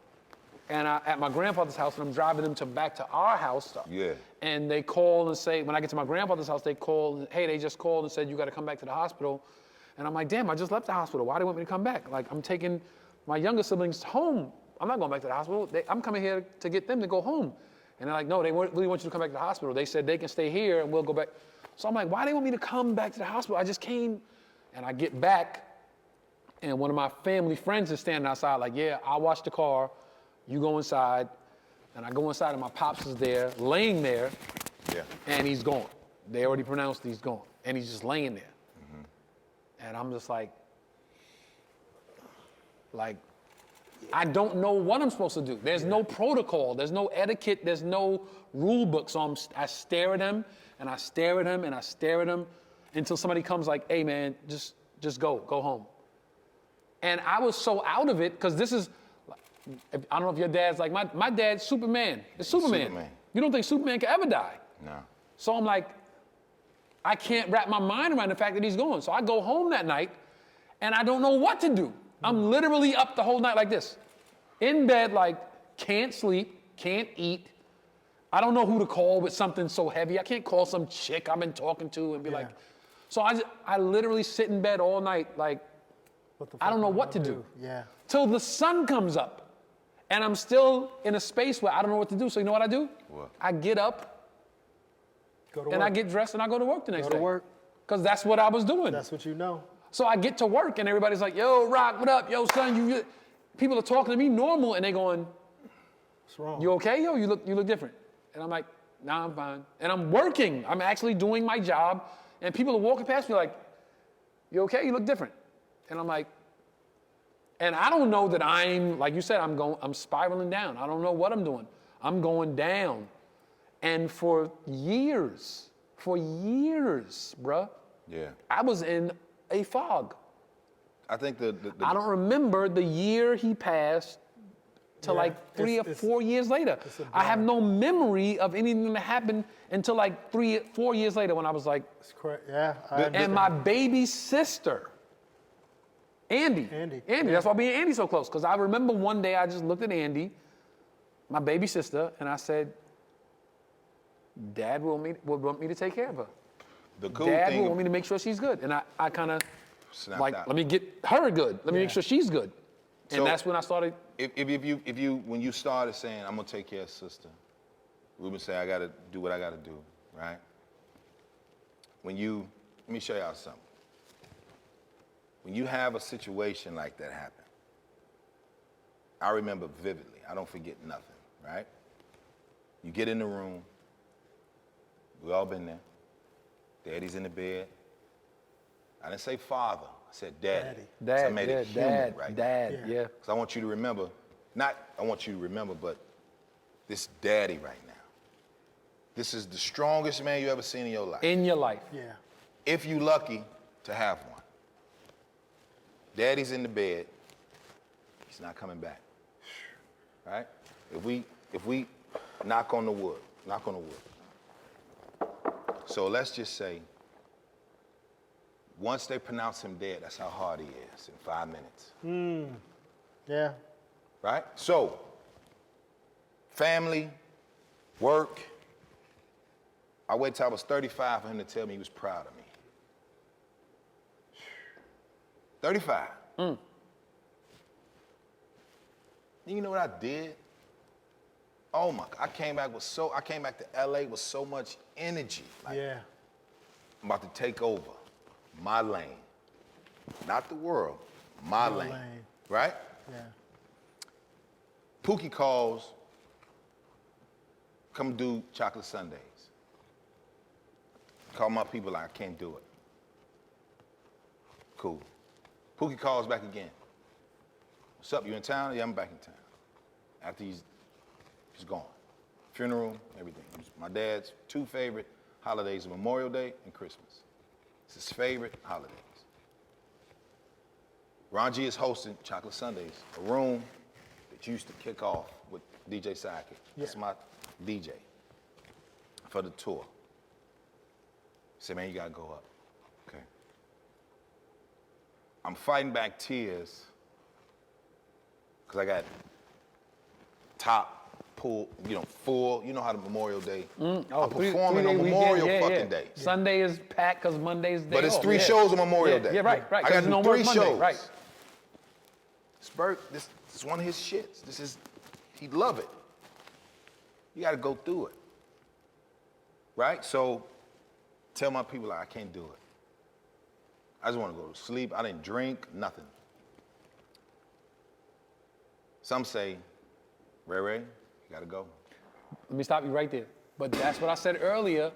and at my grandfather's house, and I'm driving them back to our house. Yeah. And they call and say, when I get to my grandfather's house, they call, and, hey, they just called and said, you got to come back to the hospital. And I'm like, damn, I just left the hospital. Why do they want me to come back? Like, I'm taking my younger siblings home. I'm not going back to the hospital. I'm coming here to get them to go home. And they're like, no, they really want you to come back to the hospital. They said they can stay here and we'll go back. So I'm like, why do they want me to come back to the hospital? I just came. And I get back, and one of my family friends is standing outside like, yeah, I'll wash the car. You go inside. And I go inside, and my pops is there, laying there, and he's gone. They already pronounced he's gone. And he's just laying there. And I'm just like, I don't know what I'm supposed to do. There's no protocol. There's no etiquette. There's no rule book. So I stare at him, and I stare at him, and I stare at him until somebody comes like, hey, man, just go home. And I was so out of it because this is, I don't know if your dad's like, my dad's Superman. It's Superman. Superman. You don't think Superman can ever die. No. So I'm like, I can't wrap my mind around the fact that he's gone. So I go home that night, and I don't know what to do. I'm literally up the whole night like this. In bed, like, can't sleep, can't eat. I don't know who to call with something so heavy. I can't call some chick I've been talking to and be like, so I literally sit in bed all night like, I don't know what to do. Yeah. Till the sun comes up. And I'm still in a space where I don't know what to do. So you know what I do? What? I get up Go to and work. I get dressed and I go to work the next day. Go to work. Because that's what I was doing. That's what you know. So I get to work and everybody's like, yo, Rock, what up? Yo, son, you people are talking to me normal and they going, What's wrong? you okay? Yo, you look different. And I'm like, nah, I'm fine. And I'm working. I'm actually doing my job. And people are walking past me like, you okay? You look different. And I'm like, and I don't know that I'm, like you said, I'm spiraling down. I don't know what I'm doing. I'm going down. And for years, bruh, Yeah. I was in a fog. I think the I don't remember the year he passed till Yeah, like 3 or it's- 4 years later. a I have blur. no memory of anything that happened until like 3 or 4 years later when I was like, It's correct. Yeah. and my baby sister, Andy, that's why me and Andy so close. Because I remember one day I just looked at Andy, my baby sister, and I said, Dad would want me to take care of her. the cool Dad thing would want me to make sure she's good. And I kind of, snapped like, out. let me get her good. Let me make Yeah. sure she's good. And So- that's when I started. If you when you started saying I'm gonna take care of sister, Ruben said I gotta do what I gotta do, right? Let me show y'all something. When you have a situation like that happen, I remember vividly. I don't forget nothing, right? You get in the room. We all been there. Daddy's in the bed. I didn't say father. I said daddy. Dad, So I made it human dad, right dad, yeah. Because I want you to remember, but this daddy right now. This is the strongest man you ever seen in your life. In your life. Yeah. If you lucky to have one. Daddy's in the bed. He's not coming back. Right? If we knock on the wood. So let's just say, once they pronounce him dead, that's how hard he is in 5 minutes. Yeah. Right? So, family, work. I waited till I was 35 for him to tell me he was proud of me. 35. You know what I did? Oh my, I came back to LA with so much energy. Like, Yeah. I'm about to take over my lane. Not the world, my Your lane. lane. Right? Yeah. Pookie calls, come do chocolate sundaes. Call my people like, I can't do it. Cool. Pookie calls back again. What's up, you in town? Yeah, I'm back in town. After he's gone. Funeral, everything. My dad's 2 favorite holidays are Memorial Day and Christmas. It's his favorite holidays. Ron G is hosting Chocolate Sundays, a room that used to kick off with DJ Sidekick. That's my DJ for the tour. He said, man, you gotta go up. Okay. I'm fighting back tears because I got top pool, full. You know how the Memorial Day. I'm performing on Memorial fucking Day. Sunday is packed because Monday's day But it's off. 3 shows on Memorial Day. Yeah, right. I got to do 3 shows. Right. This is one of his shits. He'd love it. You got to go through it. Right? So tell my people, like, I can't do it. I just want to go to sleep. I didn't drink, nothing. Some say, Ray, you got to go. Let me stop you right there. But that's what I said earlier.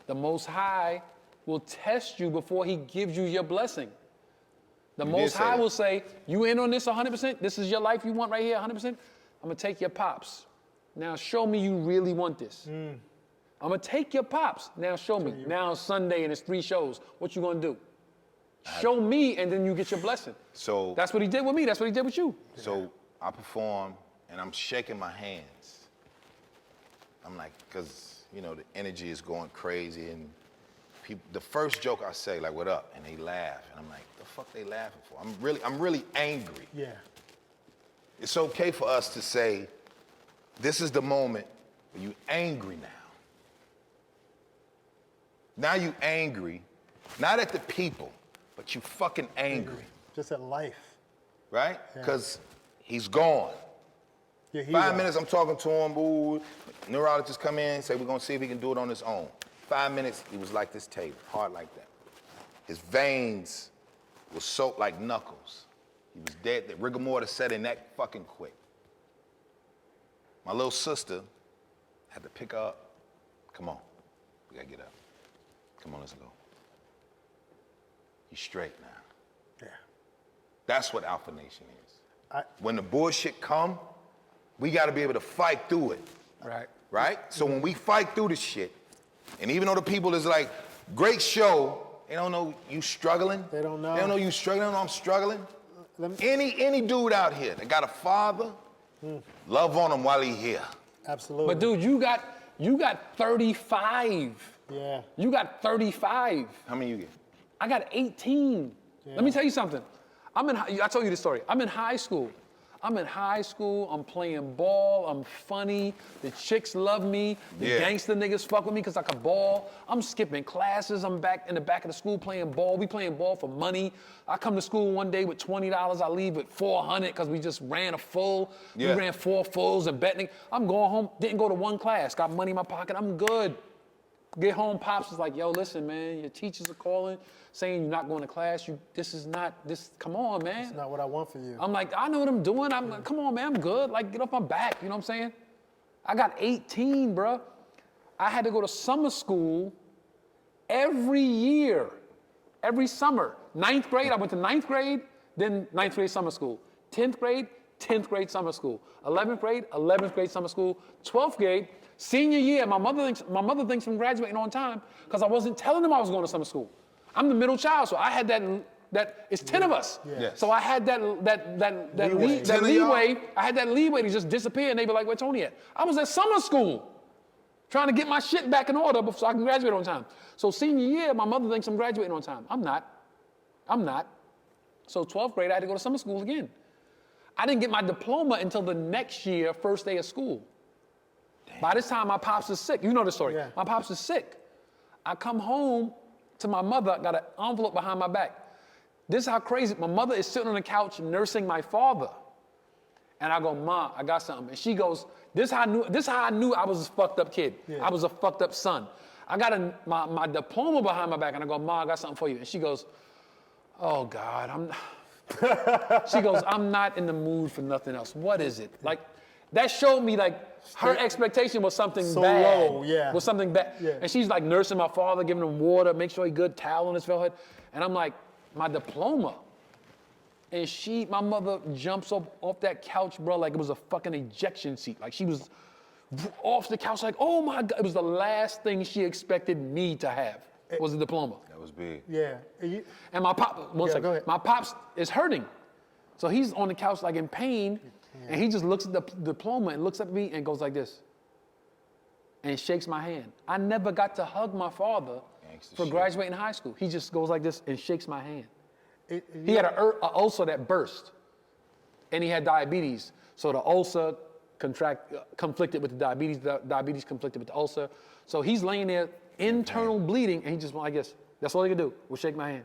The Most High will test you before he gives you your blessing. The Most High will say, you in on this 100%? This is your life you want right here 100%? I'm going to take your pops. Now show me you really want this. I'm going to take your pops. Now show me. Now it's Sunday and it's 3 shows. What you going to do? Show me and then you get your blessing. So that's what he did with me. That's what he did with you. So I perform and I'm shaking my hands. I'm like, because, the energy is going crazy and people, the first joke I say, like, what up? And they laugh. And I'm like, the fuck they laughing for? I'm really angry. Yeah. It's okay for us to say, this is the moment when you angry now. Now you angry, not at the people, but you fucking angry. Just at life. Right? Because he's gone. Yeah, 5 minutes, I'm talking to him, boo. Neurologist come in, say we're gonna see if he can do it on his own. 5 minutes, he was like this table, hard like that. His veins were soaked like knuckles. He was dead. The rigor mortis set in that fucking quick. My little sister had to pick her up. Come on, we gotta get up. Come on, let's go. He's straight now. Yeah. That's what Alpha Nation is. When the bullshit come, we gotta be able to fight through it. Right. Right? So when we fight through this shit, and even though the people is like, great show, they don't know you struggling. They don't know. They don't know you struggling. They don't know I'm struggling. Any dude out here that got a father, love on him while he here. Absolutely. But dude, you got 35. Yeah. You got 35. How many you get? I got 18. Yeah. Let me tell you something. I told you this story. I'm in high school. I'm playing ball, I'm funny, the chicks love me, the gangster niggas fuck with me because I can ball. I'm skipping classes, I'm back in the back of the school playing ball. We playing ball for money. I come to school one day with $20, I leave with $400 because we just ran a full. We ran 4 fulls and betting. I'm going home, didn't go to 1 class, got money in my pocket, I'm good. Get home, Pops is like, yo, listen, man, your teachers are calling, saying you're not going to class. Come on, man. It's not what I want for you. I'm like, I know what I'm doing. I'm like, come on, man, I'm good. Like, get off my back, you know what I'm saying? I got 18, bruh. I had to go to summer school every year, every summer. 9th grade, I went to 9th grade, then 9th grade summer school. 10th grade, 10th grade summer school. 11th grade, 11th grade summer school. 12th grade, senior year, my mother thinks I'm graduating on time because I wasn't telling them I was going to summer school. I'm the middle child, so I had that it's 10 of us. Yes. So I had that leeway. I had that leeway to just disappear and they'd be like, where Tony at? I was at summer school trying to get my shit back in order so I can graduate on time. So senior year, my mother thinks I'm graduating on time. I'm not. So 12th grade, I had to go to summer school again. I didn't get my diploma until the next year, first day of school. Damn. By this time, my pops is sick. You know the story. Yeah. My pops is sick. I come home to my mother, got an envelope behind my back. This is how crazy. My mother is sitting on the couch nursing my father. And I go, Ma, I got something. And she goes, this how I knew I was a fucked up kid. Yeah. I was a fucked up son. I got my diploma behind my back, and I go, Ma, I got something for you. And she goes, oh God, she goes, I'm not in the mood for nothing else. What is it? Like, that showed me like her expectation was something So bad. low, yeah. Was something bad. Yeah. And she's like nursing my father, giving him water, make sure he good, towel on his forehead. And I'm like, my diploma. And my mother jumps up off that couch, bro, like it was a fucking ejection seat. Like she was off the couch like, oh my God. It was the last thing she expected me to have was a diploma. That was big. Yeah. And my pop, one Yeah, second. go ahead. My pops is hurting. So he's on the couch like in pain, and he just looks at the diploma and looks at me and goes like this, and shakes my hand. I never got to hug my father Gangsta for shit. graduating high school. He just goes like this and shakes my hand. He He had an ulcer that burst, and he had diabetes. So the ulcer conflicted with the diabetes. The diabetes conflicted with the ulcer. So he's laying there, internal bleeding, and he just went like this. That's all he could do was shake my hand.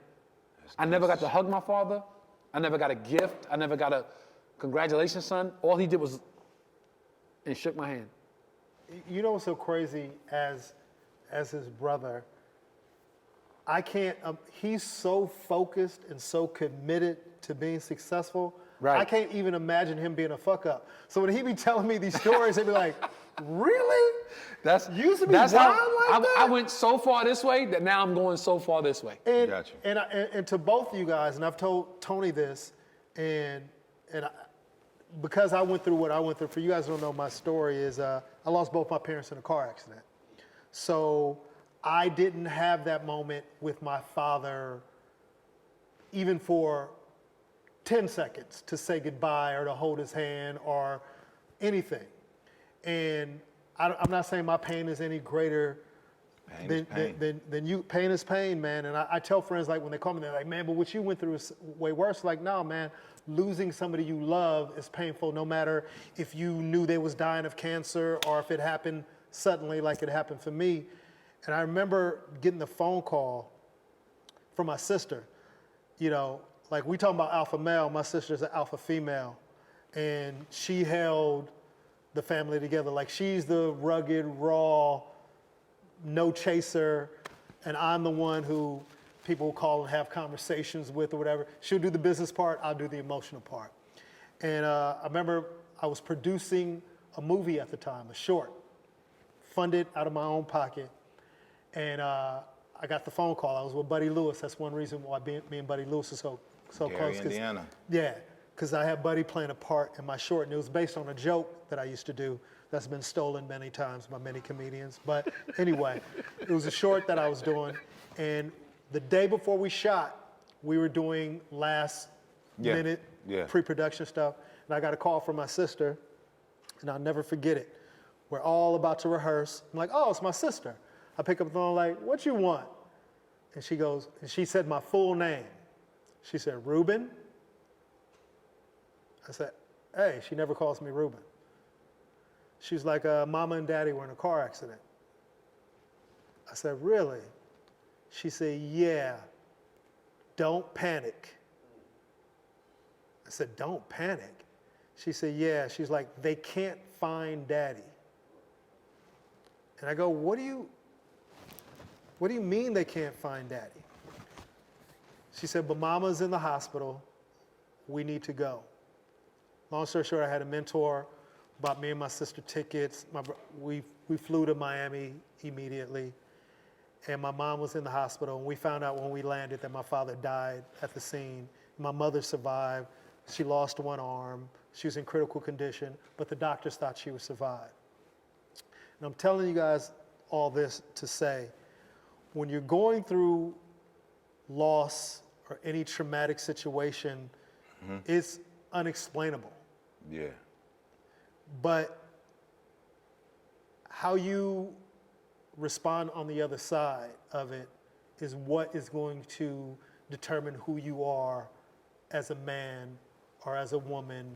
I never got to hug my father. I never got a gift. I never got a congratulations, son. All he did was and shook my hand. You know what's so crazy as his brother? I can't, he's so focused and so committed to being successful. Right. I can't even imagine him being a fuck up. So when he be telling me these stories, he'd be like, really? You used to be wild like that? I went so far this way that now I'm going so far this way. And, Gotcha. and to both of you guys, and I've told Tony this, because I went through what I went through, for you guys who don't know my story, is I lost both my parents in a car accident. So I didn't have that moment with my father even for 10 seconds to say goodbye or to hold his hand or anything. And I'm not saying my pain is any greater Pain is pain. than you. Pain is pain, man. And I tell friends, like when they call me, they're like, man, but what you went through is way worse. Like, no, man, losing somebody you love is painful, no matter if you knew they was dying of cancer or if it happened suddenly like it happened for me. And I remember getting the phone call from my sister. You know, like we talking about alpha male, my sister's an alpha female. And she held the family together. Like she's the rugged, raw, no chaser, and I'm the one who people call and have conversations with or whatever. She'll do the business part, I'll do the emotional part. And I remember I was producing a movie at the time, a short, funded out of my own pocket. And I got the phone call. I was with Buddy Lewis. That's one reason why me and Buddy Lewis are so Gary, close. 'Cause- Indiana. Yeah, because I had Buddy playing a part in my short, and it was based on a joke that I used to do that's been stolen many times by many comedians. But anyway, it was a short that I was doing, and the day before we shot, we were doing last minute pre-production stuff, and I got a call from my sister, and I'll never forget it. We're all about to rehearse. I'm like, oh, it's my sister. I pick up the phone like, what you want? And she goes, and she said my full name. She said, Ruben? I said, hey, she never calls me Ruben. She was like, Mama and Daddy were in a car accident. I said, really? She said, yeah, don't panic. I said, don't panic? She said, yeah. She's like, they can't find Daddy. And I go, what do you mean they can't find Daddy? She said, but Mama's in the hospital. We need to go. Long story short, I had a mentor, bought me and my sister tickets. We flew to Miami immediately. And my mom was in the hospital. And we found out when we landed that my father died at the scene. My mother survived. She lost one arm. She was in critical condition, but the doctors thought she would survive. And I'm telling you guys all this to say, when you're going through loss or any traumatic situation, it's unexplainable. Yeah. But how you respond on the other side of it is what is going to determine who you are as a man or as a woman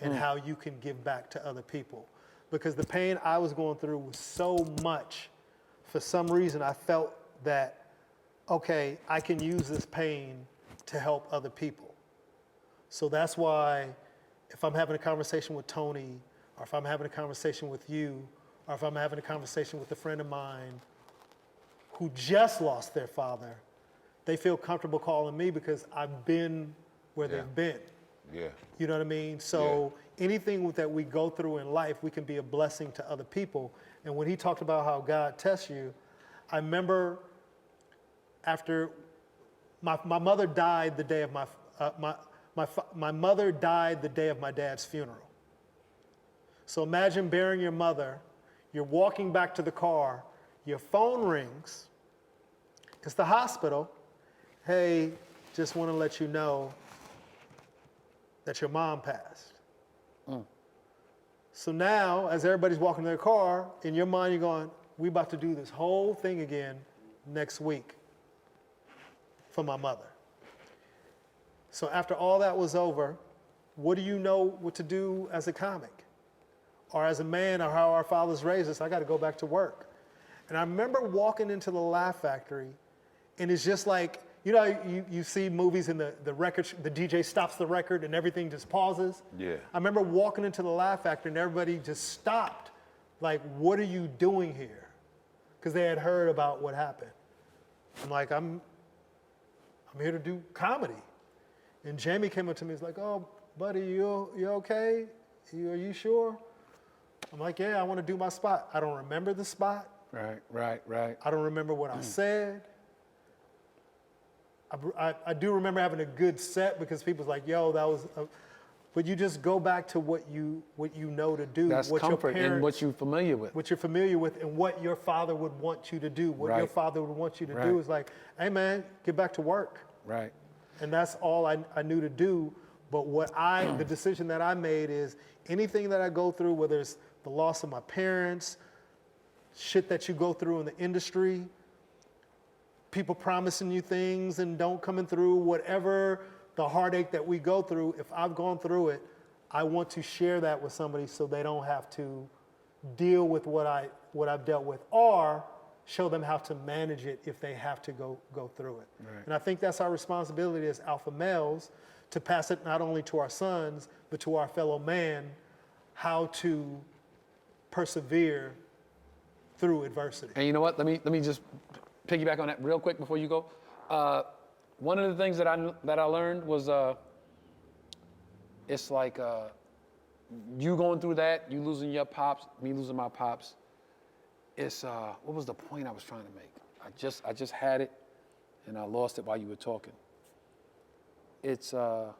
and how you can give back to other people. Because the pain I was going through was so much, for some reason I felt that, okay, I can use this pain to help other people. So that's why if I'm having a conversation with Tony, or if I'm having a conversation with you, or if I'm having a conversation with a friend of mine who just lost their father, they feel comfortable calling me because I've been where they've been. Yeah. You know what I mean? So anything that we go through in life, we can be a blessing to other people. And when he talked about how God tests you, I remember after my mother died the day of my mother died the day of my dad's funeral. So imagine burying your mother, you're walking back to the car, your phone rings, it's the hospital. Hey, just want to let you know that your mom passed. So now, as everybody's walking to their car, in your mind you're going, we about to do this whole thing again next week for my mother. So after all that was over, what do you know what to do as a comic? Or as a man, or how our fathers raised us, I got to go back to work. And I remember walking into the Laugh Factory, and it's just like, you know, you see movies and the record, the DJ stops the record and everything just pauses. Yeah. I remember walking into the Laugh Factory and everybody just stopped. Like, what are you doing here? Because they had heard about what happened. I'm like, I'm here to do comedy. And Jamie came up to me, he's like, oh, buddy, you okay? Are you sure? I'm like, yeah, I want to do my spot. I don't remember the spot. Right. I don't remember what I said. I do remember having a good set because people's like, yo, that was, but you just go back to what you know to do. That's what comfort your parents, in what you're familiar with. what you're familiar with and what your father would want you to do. What your Right. father would want you to Right. do is like, hey man, get back to work. Right. And that's all I knew to do. But the decision that I made is anything that I go through, whether it's the loss of my parents, shit that you go through in the industry, people promising you things and don't coming through, whatever the heartache that we go through, if I've gone through it, I want to share that with somebody so they don't have to deal with what I've dealt with, or show them how to manage it if they have to go through it. Right. And I think that's our responsibility as alpha males, to pass it not only to our sons, but to our fellow man, how to persevere through adversity. And you know what? Let me just piggyback on that real quick before you go. One of the things that I learned was it's like you going through that, you losing your pops, me losing my pops. It's what was the point I was trying to make? I just had it, and I lost it while you were talking. It's damn,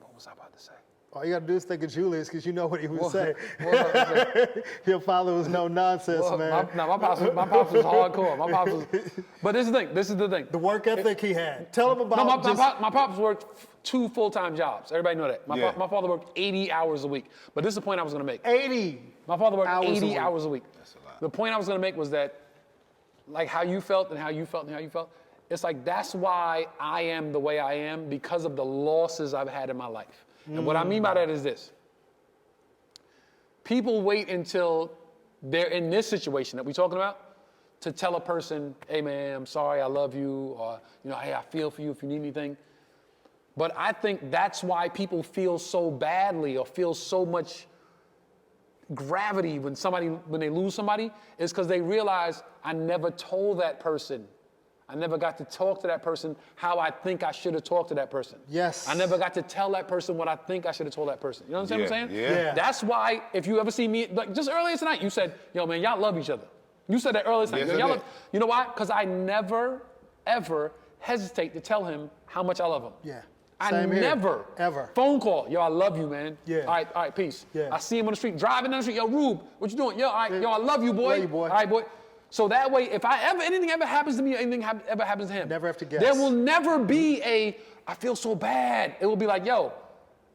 what was I about to say? All you got to do is think of Julius, because you know what he would What- say. what was I gonna say? Your father was no nonsense, Well, man. my pops was hardcore. My pops was, but this is the thing. The work ethic he had. Tell him about No, my pops worked 2 full-time jobs. Everybody know that. My father worked 80 hours a week. But this is the point I was going to make. 80. My father worked hours a 80 week. hours a week. That's a lot. The point I was going to make was that, like how you felt and how you felt and how you felt, it's like that's why I am the way I am, because of the losses I've had in my life. And what I mean by that is this. People wait until they're in this situation that we're talking about to tell a person, hey man, I'm sorry, I love you, or hey, I feel for you if you need anything. But I think that's why people feel so badly or feel so much gravity when they lose somebody, is because they realize I never told that person. I never got to talk to that person how I think I should have talked to that person. Yes. I never got to tell that person what I think I should have told that person. You know what I'm saying? Yeah. That's why if you ever see me, like just earlier tonight, you said, yo man, y'all love each other. You said that earlier tonight. Yes, I Y'all did. love, you know why? Because I never, ever hesitate to tell him how much I love him. Yeah. I Same here. never. Ever. Phone call. Yo, I love you, man. Yeah. All right, peace. Yeah. I see him on the street, driving down the street. Yo, Rube, what you doing? Yo, all right, yo, I love you, boy. Love you, boy. All right, boy. So that way, if anything ever happens to me, or anything ever happens to him, Never have to guess. there will never be I feel so bad. It will be like, yo,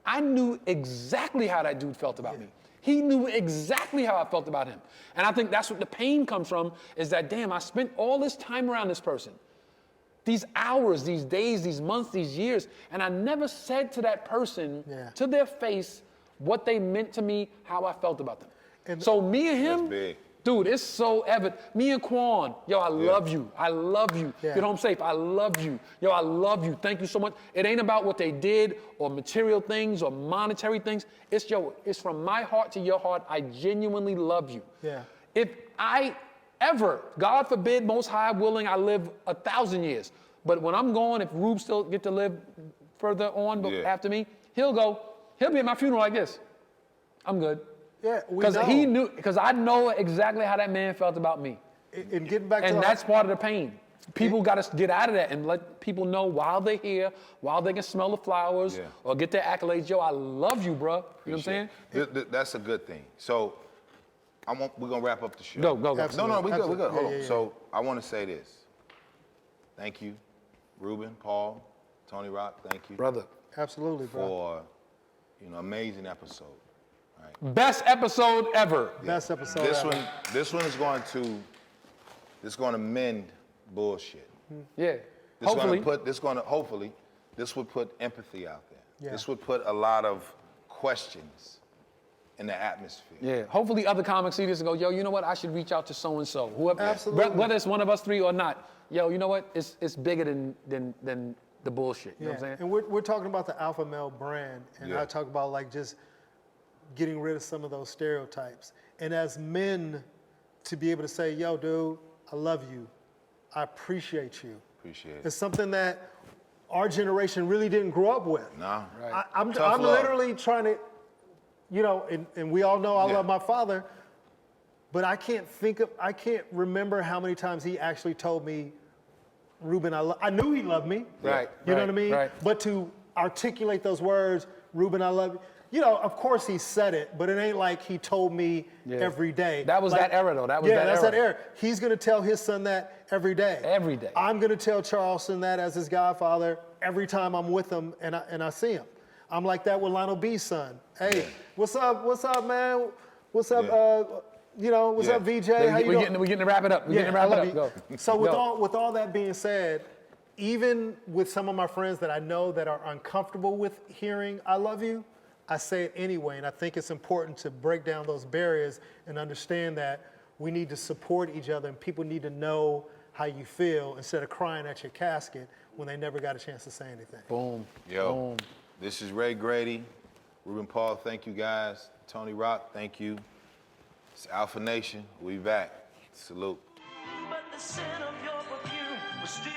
I knew exactly how that dude felt about me. He knew exactly how I felt about him. And I think that's what the pain comes from, is that, damn, I spent all this time around this person. These hours, these days, these months, these years, and I never said to that person, to their face, what they meant to me, how I felt about them. And so me and him, That's big. Dude, it's so evident. Me and Quan, yo, I love you. I love you. Yeah. Get home safe. I love you. Yo, I love you. Thank you so much. It ain't about what they did or material things or monetary things. It's from my heart to your heart. I genuinely love you. Yeah. If I ever, God forbid, most high willing, I live 1,000 years. But when I'm gone, if Rube still get to live further on after me, he'll be at my funeral like this. I'm good. Yeah, Because I know exactly how that man felt about me. And getting back to And that's part of the pain. People got to get out of that and let people know while they're here, while they can smell the flowers or get their accolades. Yo, I love you, bro. You know what I'm saying? That's a good thing. So we're going to wrap up the show. Go. No, we good. Hold on. Yeah. So I want to say this. Thank you, Ruben, Paul, Tony Rock. Thank you. Brother. Absolutely, bro. For, amazing episode. Right? Best episode ever. Best episode This ever. one is going to mend bullshit. Yeah. This Hopefully. This would put empathy out there. Yeah. This would put a lot of questions in the atmosphere. Yeah. Hopefully other comics see this and go, yo, you know what? I should reach out to so-and-so. Whoever, Absolutely. whether it's one of us three or not. Yo, you know what? It's bigger than the bullshit. You know what I'm saying? And we're talking about the alpha male brand, and Yeah. I talk about like just getting rid of some of those stereotypes. And as men, to be able to say, yo, dude, I love you. I appreciate you. Appreciate it. It's something that our generation really didn't grow up with. Nah. Right. I'm Tough love. literally trying to, and we all know I Yeah. love my father, but I can't remember how many times he actually told me, Ruben, I knew he loved me. Right. You know what I mean? Right. But to articulate those words, Ruben, I love you. Of course he said it, but it ain't like he told me every day. That was Like- that era, though. That was yeah, that that's era. that era. He's gonna tell his son that every day. Every day. I'm gonna tell Charleston that as his godfather every time I'm with him and I see him. I'm like that with Lionel B's son. Hey, what's up, man? What's up, what's up, VJ? How you doing? We're getting to wrap it up. We're getting to I wrap love it you. up. Go. So Go. with all that being said, even with some of my friends that I know that are uncomfortable with hearing I love you, I say it anyway. And I think it's important to break down those barriers and understand that we need to support each other and people need to know how you feel instead of crying at your casket when they never got a chance to say anything. Boom. Yo, Boom. this is Ray Grady, Ruben Paul, thank you guys. Tony Rock, thank you. It's Alpha Nation, we back. Salute. But the scent of your perfume was still